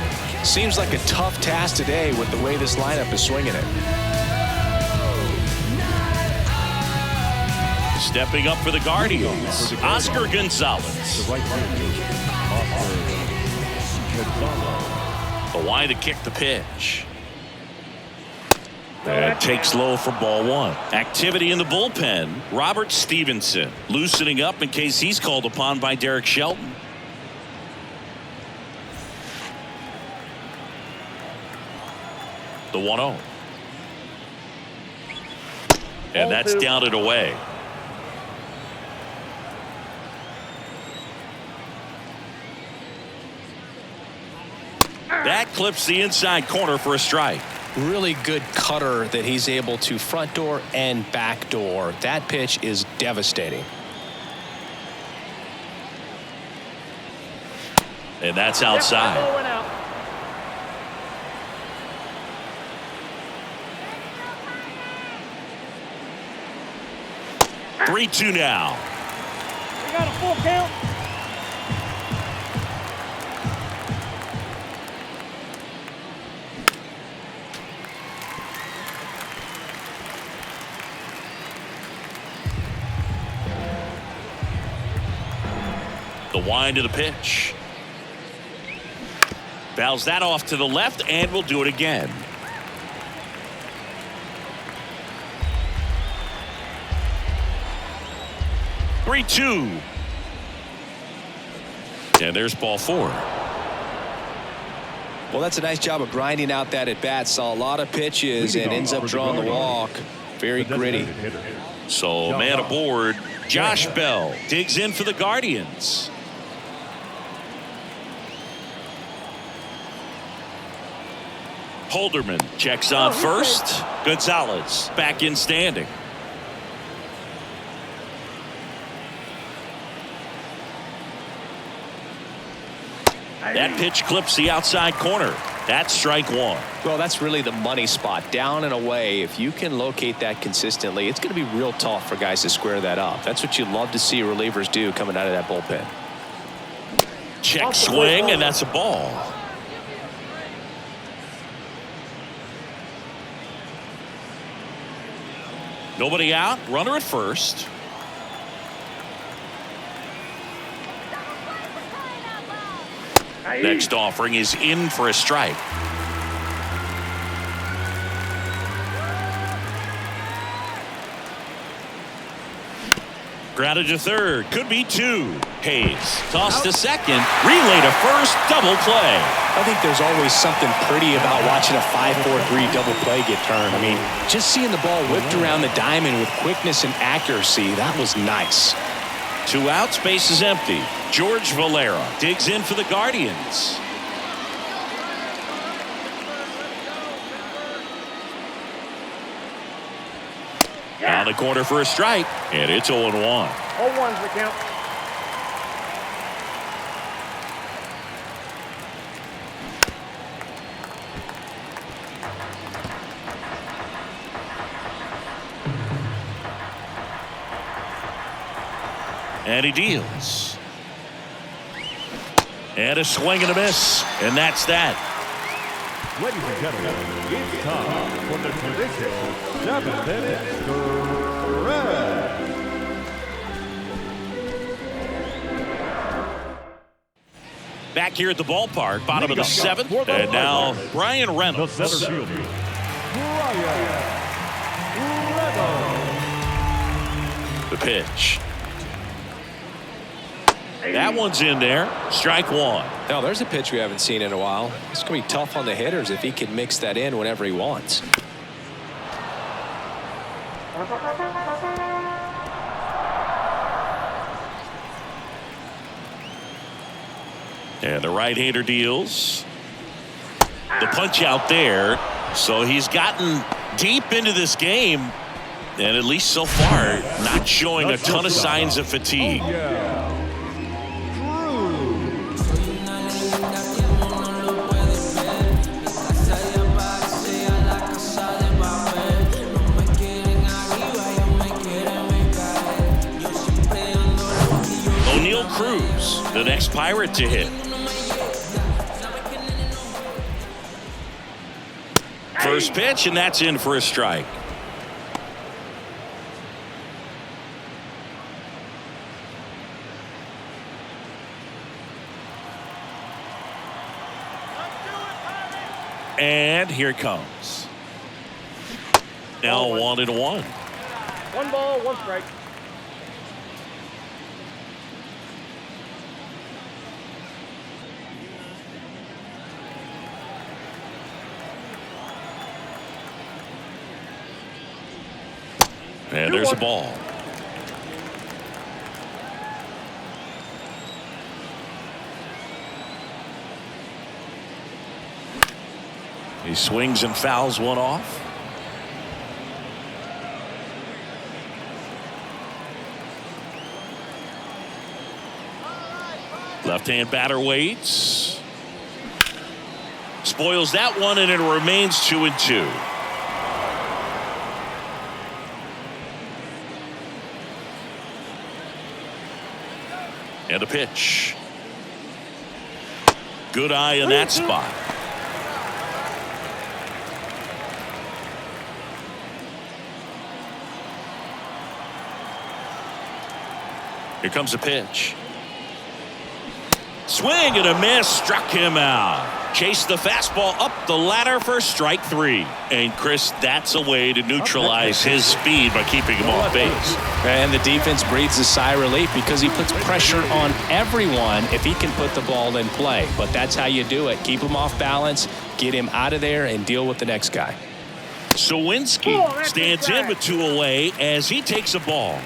Seems like a tough task today with the way this lineup is swinging it. Stepping up for the Guardians, Oscar Gonzalez. The wide to kick the pitch. And takes low for ball 1. Activity in the bullpen. Robert Stevenson loosening up in case he's called upon by Derek Shelton. The 1-0. And that's down and away. That clips the inside corner for a strike. Really good cutter that he's able to front door and back door. That pitch is devastating. And that's outside. 3-2 now. We got a full count. The wind of the pitch. Fouls that off to the left, and will do it again. (3-2). And there's ball 4. Well, that's a nice job of grinding out that at bat. Saw a lot of pitches and ends up drawing the walk. Very gritty. So man aboard. Josh Bell digs in for the Guardians. Holderman checks on first. Gonzalez back in standing. That pitch clips the outside corner. That's strike 1. Well, that's really the money spot. Down and away. If you can locate that consistently, it's going to be real tough for guys to square that up. That's what you love to see relievers do coming out of that bullpen. Check swing, and that's a ball. Nobody out. Runner at first. Next offering is in for a strike. Grounded to third. Could be two. Hayes tossed to second. Relay to first. Double play. I think there's always something pretty about watching a 5-4-3 double play get turned. I mean, just seeing the ball whipped around the diamond with quickness and accuracy, that was nice. 2 outs, base is empty. George Valera digs in for the Guardians. On the corner for a strike, and it's 0-1. 0-1's the count. And he deals. And a swing and a miss, and that's that. Ladies and gentlemen, it's time for the traditional 7-minute stretch. Back here at the ballpark, bottom of the 7th, and now Brian The Reynolds. center fielder, Brian Reynolds. The pitch. That one's in there. Strike one. Now, there's a pitch we haven't seen in a while. It's going to be tough on the hitters if he can mix that in whenever he wants. And the right-hander deals. The punch out there. So he's gotten deep into this game. And at least so far, not showing a ton of signs of fatigue. Cruz, the next Pirate to hit. First pitch, and that's in for a strike. And here it comes. Now 1-1. 1 ball, 1 strike. And there's a ball. He swings and fouls one off. Left-hand batter waits. Spoils that one, and it remains 2-2. And a pitch. Good eye in that spot. Here comes a pitch. Swing and a miss, struck him out. Chased the fastball up the ladder for strike 3. And Chris, that's a way to neutralize his speed by keeping him off base. And the defense breathes a sigh of relief because he puts pressure on everyone if he can put the ball in play. But that's how you do it. Keep him off balance, get him out of there, and deal with the next guy. Sawinski stands in with 2 away as he takes a ball.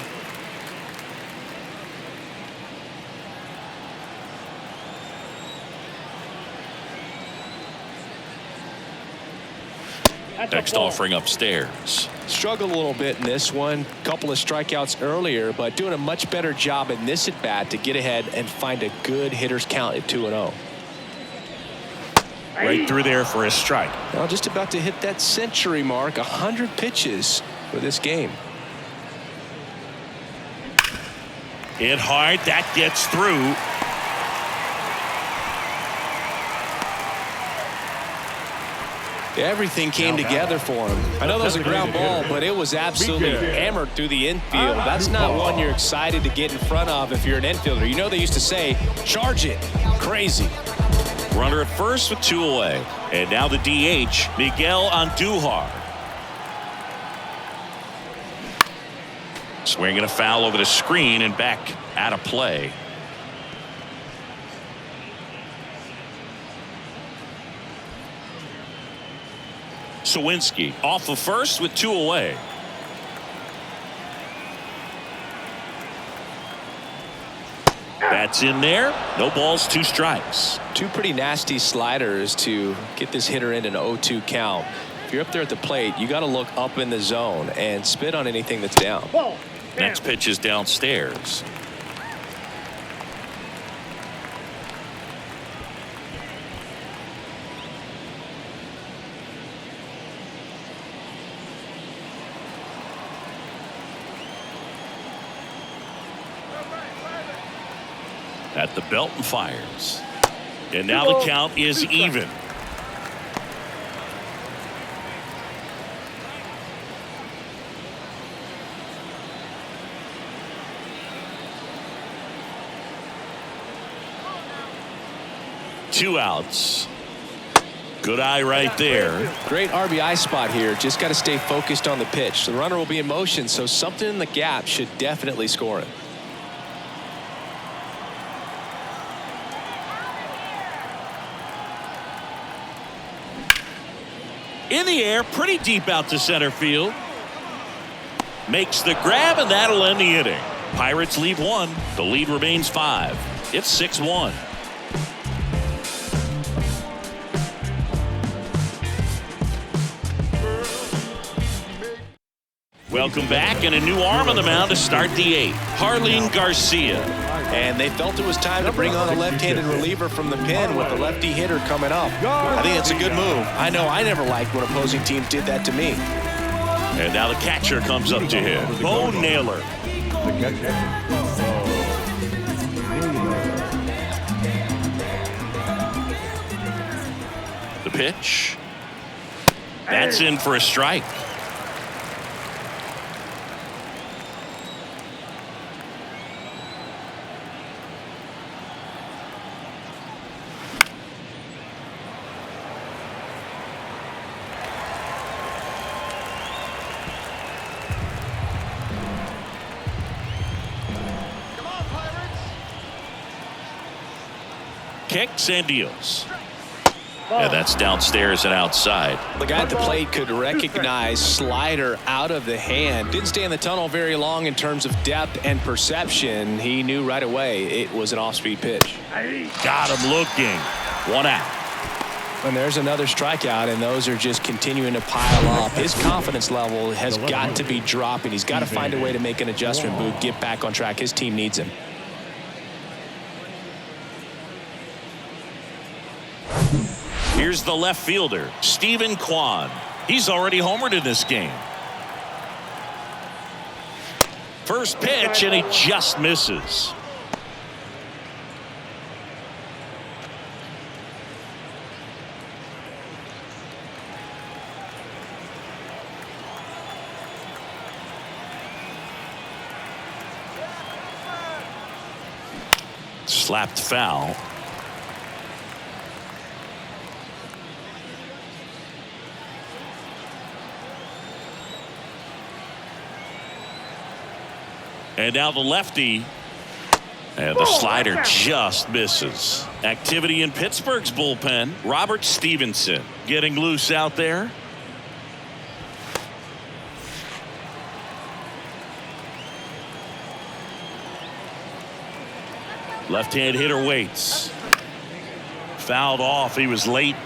Next offering upstairs. Struggled a little bit in this one. Couple of strikeouts earlier, but doing a much better job in this at bat to get ahead and find a good hitter's count at 2-0. Right through there for a strike. Now just about to hit that century mark. 100 pitches for this game. Hit hard. That gets through. Everything came together for him. I know that was a ground ball, but it was absolutely hammered through the infield. That's not one you're excited to get in front of if you're an infielder. You know they used to say, charge it. Crazy. Runner at first with 2 away. And now the DH, Miguel Andujar. Swinging a foul over the screen and back out of play. Sawinski off of first with 2 away. That's in there. No balls, 2 strikes. 2 pretty nasty sliders to get this hitter in an 0-2 count. If you're up there at the plate, you got to look up in the zone and spit on anything that's down. Next pitch is downstairs. At the belt and fires. And now the count is even. Two outs. Good eye right there. Great RBI spot here. Just got to stay focused on the pitch. The runner will be in motion, so something in the gap should definitely score him. In the air, pretty deep out to center field. Makes the grab, and that'll end the inning. Pirates lead 1. The lead remains 5. It's 6-1. Welcome back, and a new arm on the mound to start the 8th. Harleen Garcia. And they felt it was time to bring on a left-handed reliever from the pen with the lefty hitter coming up. I think it's a good move. I know I never liked when opposing teams did that to me. And now the catcher comes up to him. Bo Naylor. The pitch. That's in for a strike. Kicks and deals. And that's downstairs and outside. The guy at the plate could recognize slider out of the hand. Didn't stay in the tunnel very long in terms of depth and perception. He knew right away it was an off-speed pitch. Got him looking. 1 out. And there's another strikeout, and those are just continuing to pile up. His confidence level has got to be dropping. He's got to find a way to make an adjustment move, get back on track. His team needs him. Here's the left fielder, Stephen Kwan. He's already homered in this game. First pitch, and he just misses. Slapped foul. And now the lefty. And the slider just misses. Activity in Pittsburgh's bullpen. Robert Stevenson getting loose out there. Left-hand hitter waits. Fouled off. He was late.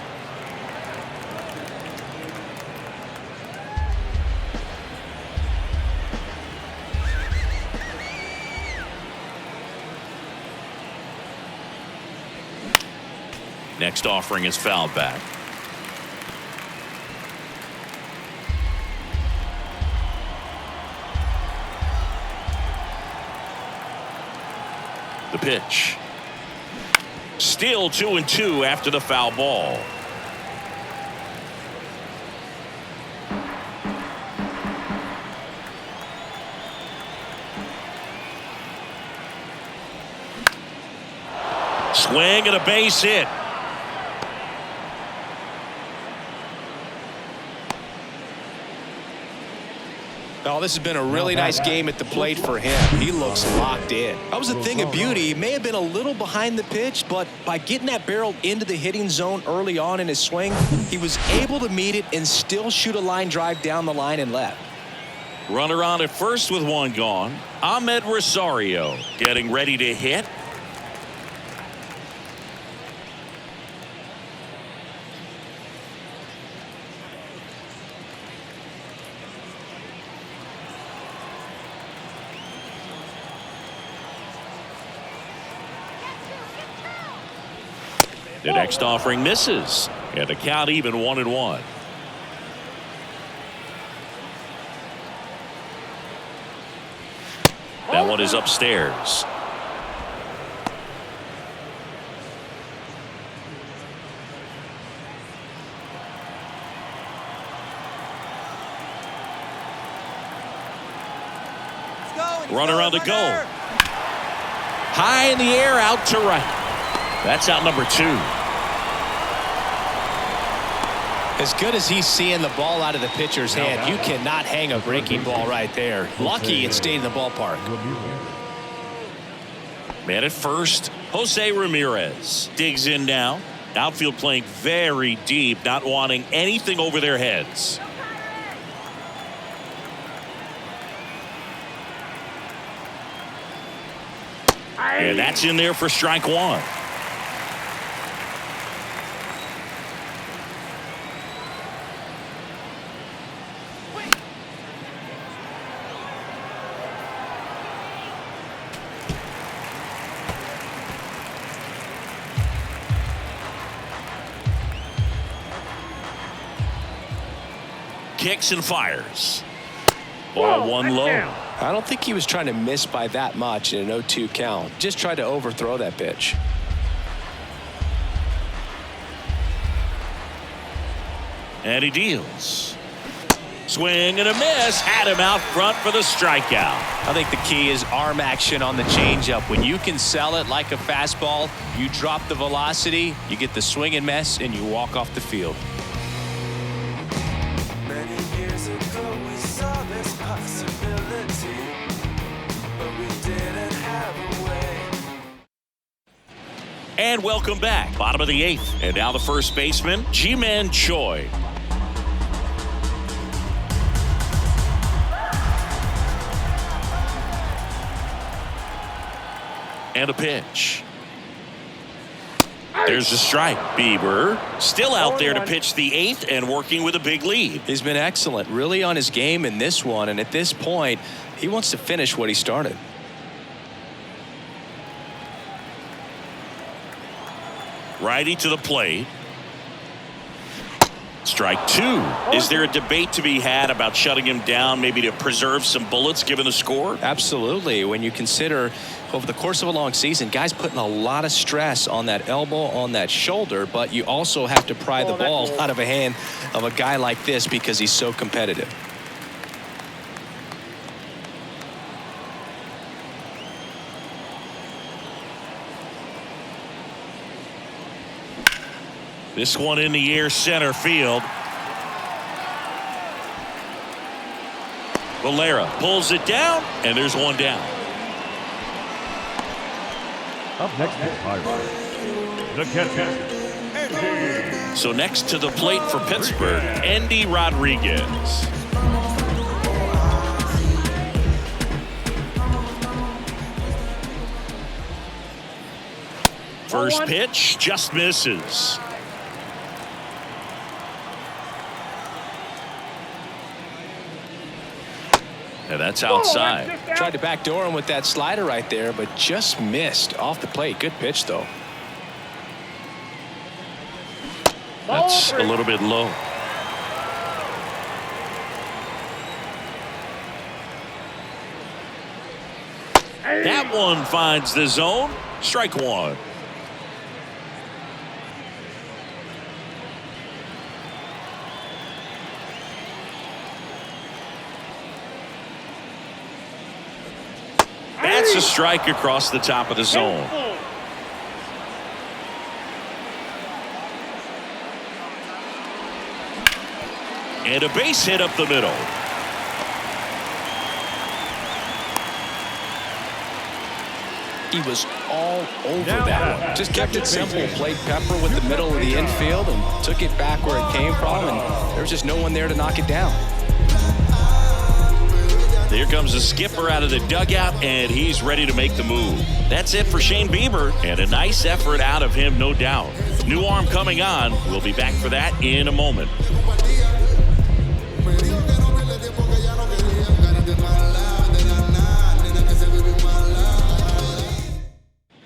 Next offering is fouled back. The pitch. Still 2-2 after the foul ball. Swing and a base hit. Oh, this has been a really nice game at the plate for him. He looks locked in. That was a thing of beauty. He may have been a little behind the pitch, but by getting that barrel into the hitting zone early on in his swing, he was able to meet it and still shoot a line drive down the line and left. Runner on at first with one gone. Ahmed Rosario getting ready to hit. The next offering misses, and the count even 1-1. That one is upstairs. Runner on the go. High in the air, out to right. That's out number 2. As good as he's seeing the ball out of the pitcher's hand, you cannot hang a breaking ball right there. Lucky it stayed in the ballpark. Man at first, Jose Ramirez digs in now. Outfield playing very deep, not wanting anything over their heads. And that's in there for strike 1. Kicks and fires. Ball one low. I don't think he was trying to miss by that much in an 0-2 count. Just tried to overthrow that pitch. And he deals. Swing and a miss. Had him out front for the strikeout. I think the key is arm action on the changeup. When you can sell it like a fastball, you drop the velocity, you get the swing and miss, and you walk off the field. And welcome back. Bottom of the 8th. And now the first baseman, Ji-Man Choi. And a pitch. There's a strike. Bieber still out there to pitch the 8th and working with a big lead. He's been excellent, really on his game in this one. And at this point, he wants to finish what he started. Righty to the plate. Strike 2. Is there a debate to be had about shutting him down, maybe to preserve some bullets given the score? Absolutely. When you consider over the course of a long season, guys putting a lot of stress on that elbow, on that shoulder, but you also have to pry the ball out of a hand of a guy like this because he's so competitive. This one in the air, center field. Valera pulls it down, and there's one down. Up next is Pirates. The catcher, Andy. So next to the plate for Pittsburgh, Andy Rodriguez. First pitch just misses. And that's outside. Tried to backdoor him with that slider right there, but just missed off the plate. Good pitch, though. That's a little bit low. That one finds the zone. Strike 1. That's a strike across the top of the zone. And a base hit up the middle. He was all over that one. Just kept it simple. Played pepper with the middle of the infield and took it back where it came from. And there was just no one there to knock it down. Here comes the skipper out of the dugout, and he's ready to make the move. That's it for Shane Bieber, and a nice effort out of him, no doubt. New arm coming on. We'll be back for that in a moment.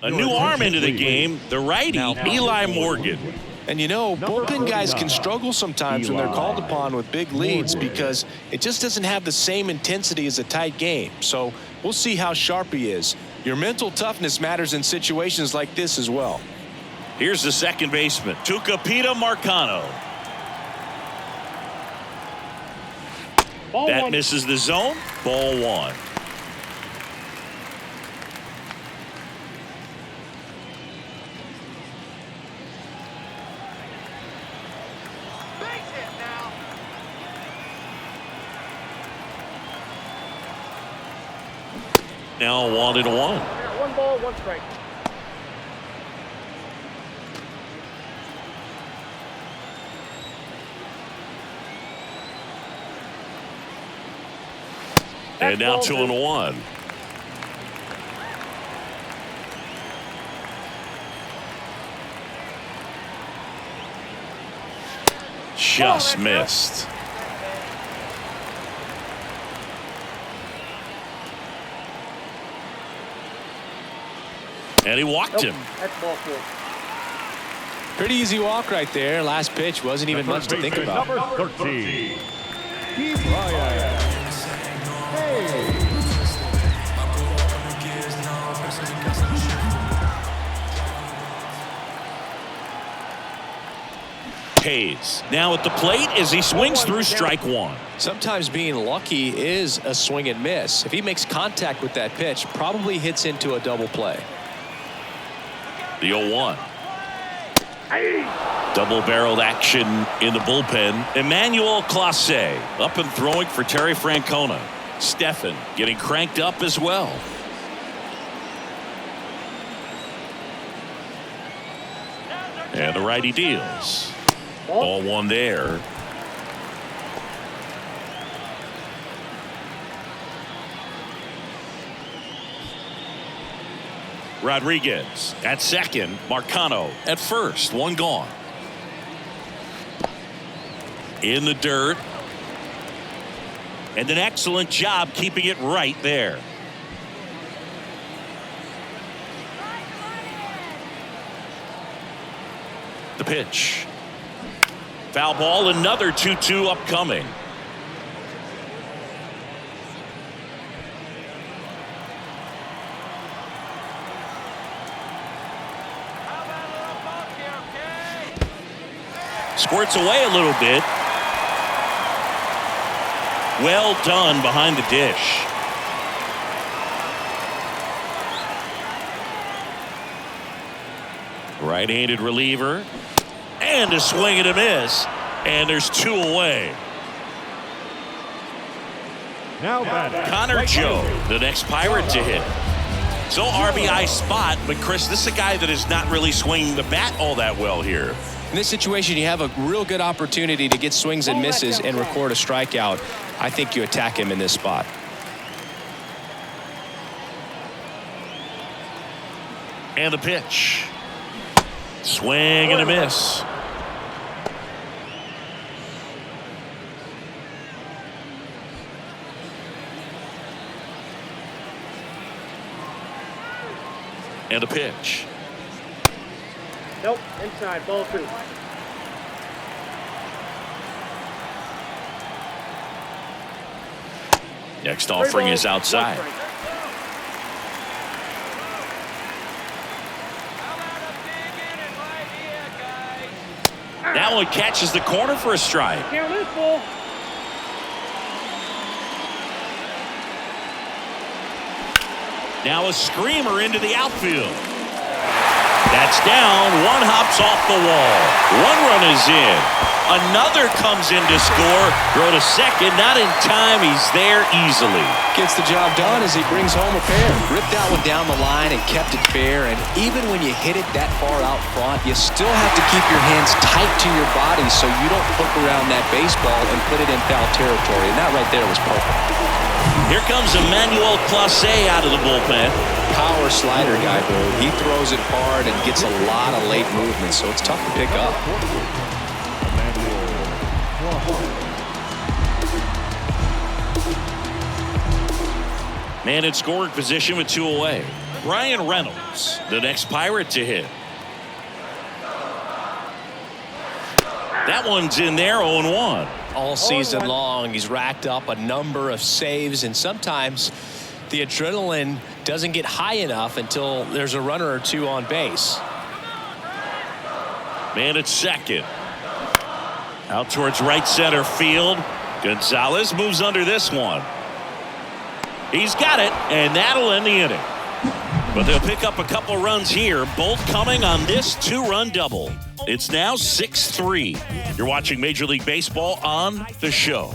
A new arm into the game, the righty, Eli Morgan. And you know, bullpen guys can struggle sometimes when they're called upon with big leads because it just doesn't have the same intensity as a tight game. So we'll see how sharp he is. Your mental toughness matters in situations like this as well. Here's the second baseman, Tucupita Marcano. That misses the zone. Ball one. Now 1-1. 1 ball, 1 strike. And now 2-1. Just missed. And he walked him. That's ball 4. Pretty easy walk right there. Last pitch wasn't even much to think about. Number 13. Brian. Hayes now at the plate as he swings through strike one. Sometimes being lucky is a swing and miss. If he makes contact with that pitch, probably hits into a double play. The 0-1. Double-barreled action in the bullpen. Emmanuel Clase up and throwing for Terry Francona. Stephan getting cranked up as well. And the righty deals. Ball one there. Rodriguez at second. Marcano at first. One gone. In the dirt. And an excellent job keeping it right there. The pitch. Foul ball, another 2-2 upcoming. Squirts away a little bit. Well done behind the dish. Right-handed reliever. And a swing and a miss. And there's 2 away. Now Connor Joe, the next Pirate to hit. So RBI spot, but Chris, this is a guy that is not really swinging the bat all that well here. In this situation, you have a real good opportunity to get swings and misses and record a strikeout. I think you attack him in this spot. And the pitch. Swing and a miss. And a pitch. Nope, inside, ball 2. Next offering is outside. That one catches the corner for a strike. Count is full. Now a screamer into the outfield. That's down. One hops off the wall. 1 run is in. Another comes in to score. Throw to second. Not in time. He's there easily. Gets the job done as he brings home a pair. Ripped that one down the line and kept it fair. And even when you hit it that far out front, you still have to keep your hands tight to your body so you don't hook around that baseball and put it in foul territory. And that right there was perfect. Here comes Emmanuel Clase out of the bullpen. Power slider guy, Boo. He throws it hard and gets a lot of late movement, so it's tough to pick up. Man in scoring position with 2 away. Brian Reynolds, the next Pirate to hit. That one's in there, 0-1. All season long, he's racked up a number of saves, and sometimes the adrenaline doesn't get high enough until there's a runner or two on base. Man at second. Out towards right center field. Gonzalez moves under this one. He's got it, and that'll end the inning. But they'll pick up a couple runs here, both coming on this 2-run double. It's now 6-3. You're watching Major League Baseball on The Show.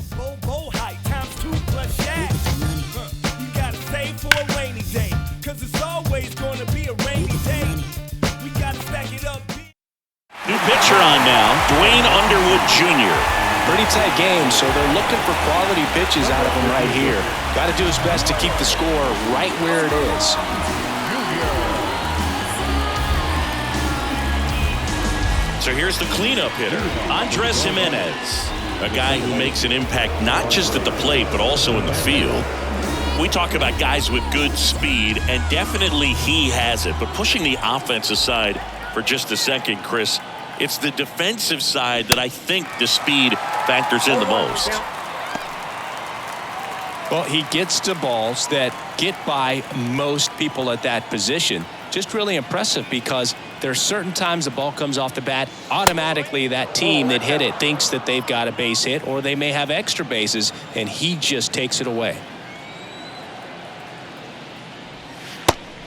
New pitcher on now, Dwayne Underwood Jr. Pretty tight game, so they're looking for quality pitches out of him right here. Got to do his best to keep the score right where it is. So here's the cleanup hitter, Andres Jimenez, a guy who makes an impact not just at the plate but also in the field. We talk about guys with good speed, and definitely he has it. But pushing the offense aside for just a second, Chris, it's the defensive side that I think the speed factors in the most. Well, he gets to balls that get by most people at that position. Just really impressive because there's certain times the ball comes off the bat, automatically that team that hit it thinks that they've got a base hit, or they may have extra bases, and he just takes it away.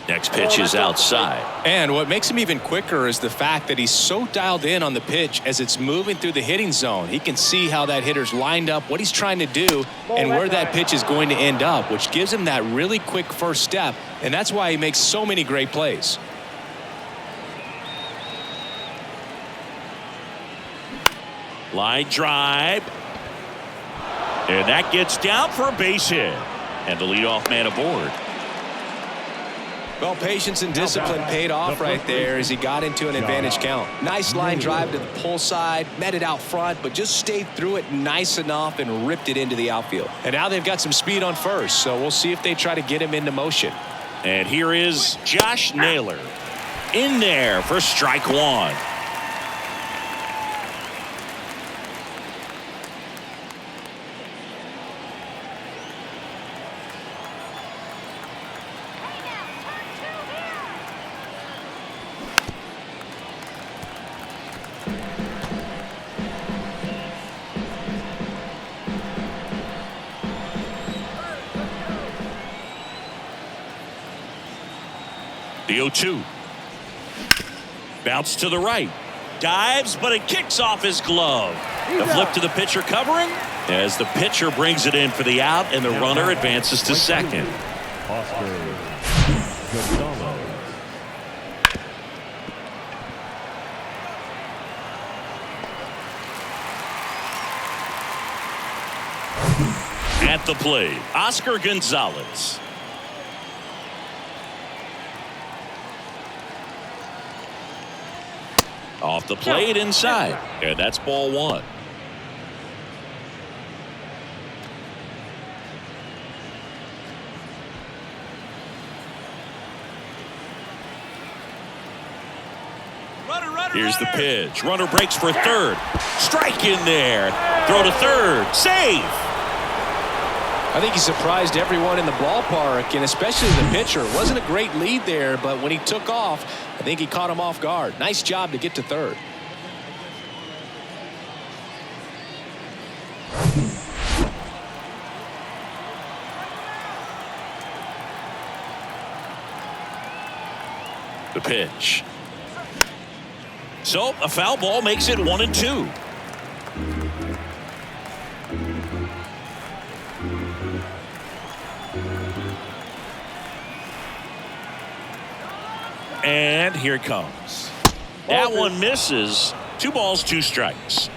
Next pitch is outside. And what makes him even quicker is the fact that he's so dialed in on the pitch as it's moving through the hitting zone. He can see how that hitter's lined up, what he's trying to do, and where that pitch is going to end up, which gives him that really quick first step, and that's why he makes so many great plays. Line drive. And that gets down for a base hit. And the leadoff man aboard. Well, patience and discipline paid off right there as he got into an advantage count. Nice line drive to the pull side, met it out front, but just stayed through it nice enough and ripped it into the outfield. And now they've got some speed on first, so we'll see if they try to get him into motion. And here is Josh Naylor in there for strike one. The 0-2. Bounce to the right. Dives, but it kicks off his glove. The flip to the pitcher covering as the pitcher brings it in for the out, and the runner advances to second. At the plate, Oscar Gonzalez. Off the plate inside, and that's ball one. Here's the pitch. Runner breaks for third. Strike in there. Throw to third. Save. I think he surprised everyone in the ballpark, and especially the pitcher. It wasn't a great lead there, but when he took off, I think he caught him off guard. Nice job to get to third. The pitch. So a foul ball makes it 1-2. And here it comes. That one misses. 2 balls, 2 strikes.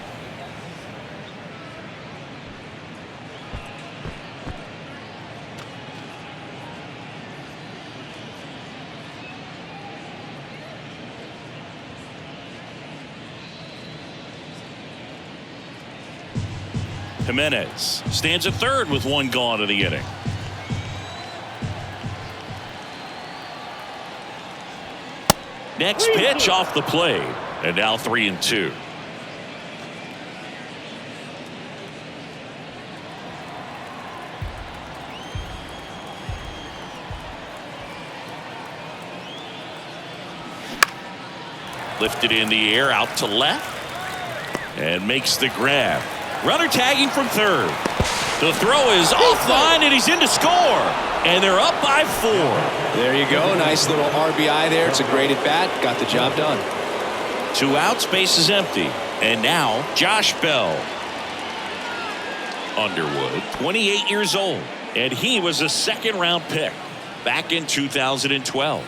Jimenez stands at third with 1 gone in the inning. Next pitch off the plate, and now 3-2. Lifted in the air out to left and makes the grab. Runner tagging from third. The throw is offline and he's in to score. And they're up by 4. There you go. Nice little RBI there. It's a great at bat. Got the job done. 2 outs, base is empty. And now Josh Bell. Underwood, 28 years old. And he was a 2nd-round pick back in 2012.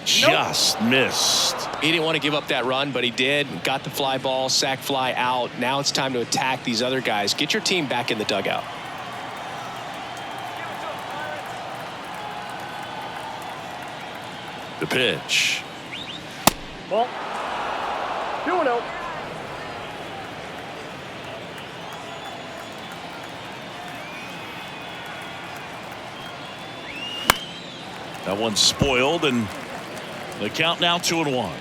Just missed. He didn't want to give up that run, but he did. Got the fly ball, sac fly out. Now it's time to attack these other guys. Get your team back in the dugout. The pitch. Ball. 2-0. That one's spoiled, and the count now 2-1.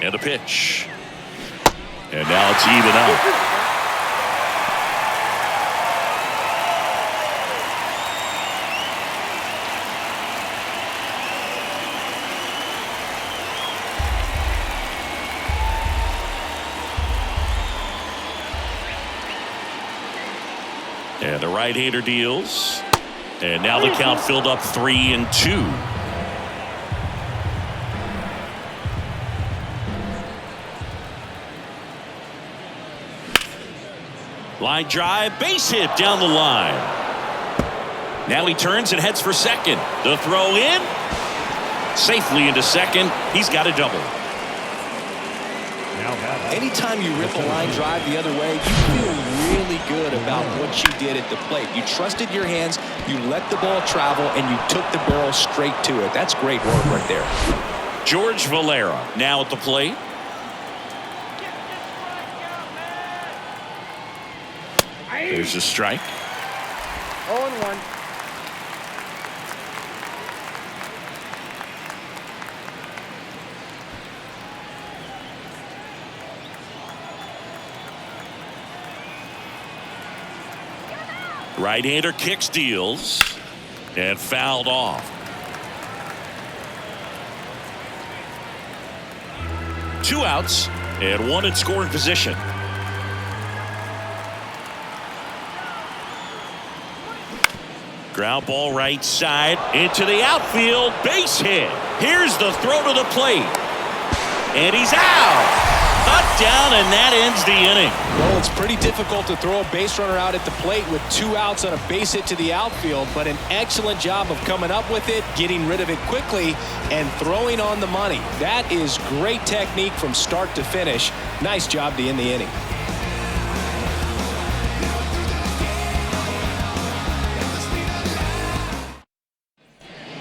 And a pitch. And now it's even up. And the right-hander deals. And now the count filled up 3-2. Line drive, base hit down the line. Now he turns and heads for second. The throw in. Safely into second. He's got a double. Anytime you rip a line drive the other way, you feel really good about what you did at the plate. You trusted your hands, you let the ball travel, and you took the barrel straight to it. That's great work right there. George Valera now at the plate. There's a strike. 0-1. Right-hander kicks, deals, and fouled off. 2 outs and 1 in scoring position. Ground ball right side into the outfield, base hit. Here's the throw to the plate, and he's out. Cut down, and that ends the inning. Well, it's pretty difficult to throw a base runner out at the plate with 2 outs on a base hit to the outfield, but an excellent job of coming up with it, getting rid of it quickly, and throwing on the money. That is great technique from start to finish. Nice job to end the inning.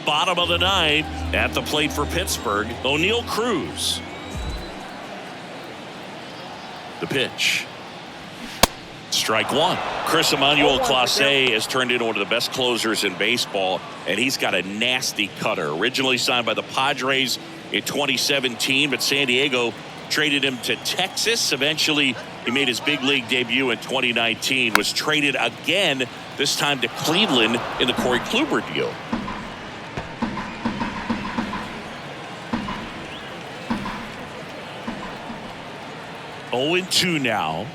Bottom of the 9th, at the plate for Pittsburgh, O'Neal Cruz. The pitch. Strike 1. Chris Emmanuel Clase has turned into one of the best closers in baseball, and he's got a nasty cutter. Originally signed by the Padres in 2017, but San Diego traded him to Texas. Eventually, he made his big league debut in 2019, was traded again, this time to Cleveland in the Corey Kluber deal. Oh, 0-2 now.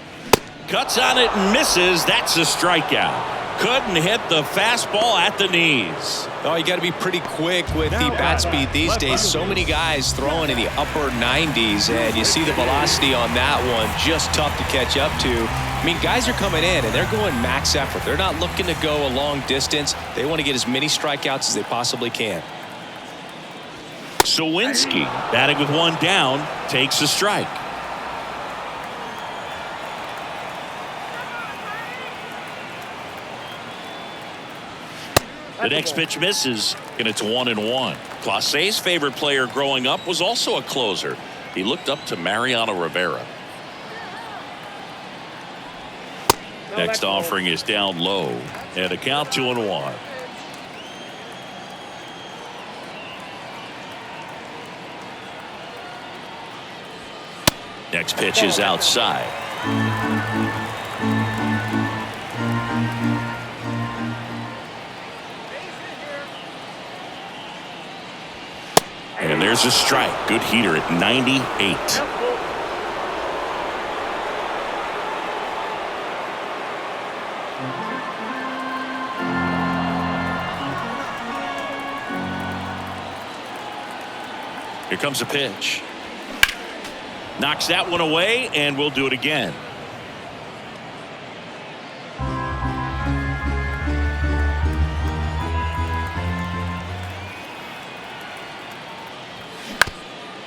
Cuts on it and misses. That's a strikeout. Couldn't hit the fastball at the knees. Oh, you got to be pretty quick with the bat speed these days. So many guys throwing in the upper 90s, and you see the velocity on that one. Just tough to catch up to. I mean, guys are coming in, and they're going max effort. They're not looking to go a long distance. They want to get as many strikeouts as they possibly can. Sawinski, batting with one down, takes a strike. The next pitch misses, and it's 1-1. Clase's favorite player growing up was also a closer. He looked up to Mariano Rivera. Next offering is down low, and a count 2-1. Next pitch is outside. And there's a strike. Good heater at 98. Here comes a pitch. Knocks that one away, and we'll do it again.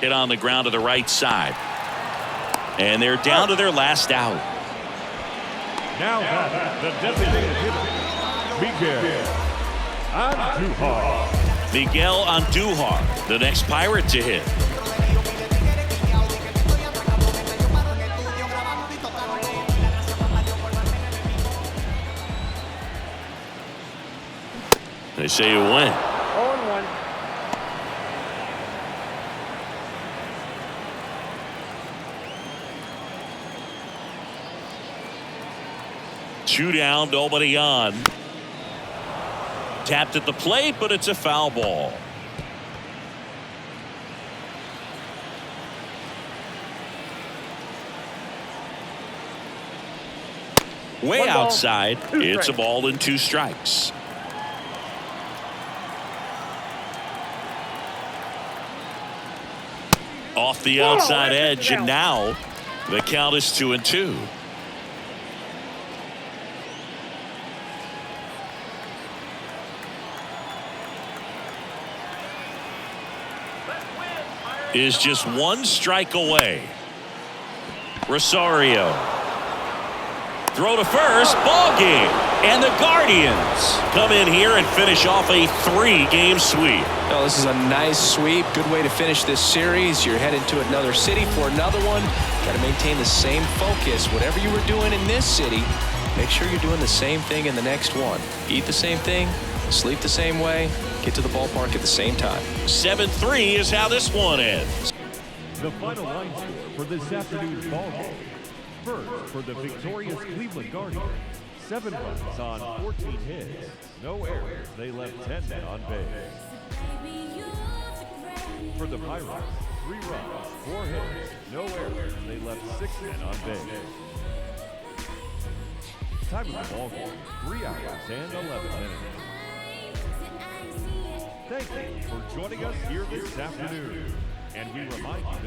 Hit on the ground to the right side. And they're down to their last out. Now the designated hitter, Miguel Andujar, the next Pirate to hit. They say you win. 0-1. Two down, nobody on. Tapped at the plate, but it's a foul ball. Way outside. It's a ball and 2 strikes. Off the outside edge, and now the count is 2-2. Is just 1 strike away. Rosario. Throw to first, ball game. And the Guardians come in here and finish off a 3-game sweep. Oh, this is a nice sweep. Good way to finish this series. You're headed to another city for another one. Got to maintain the same focus. Whatever you were doing in this city, make sure you're doing the same thing in the next one. Eat the same thing, sleep the same way, get to the ballpark at the same time. 7-3 is how this one ends. The final line score for this afternoon's ball game. First, for the victorious Cleveland Guardians, 7 runs on 14 hits, no errors. They left 10 men on base. For the Pirates, 3 runs, 4 hits, no errors. They left 6 men on base. Time of the ball game, 3 hours and 11 minutes. Thank you for joining us here this afternoon. And we remind you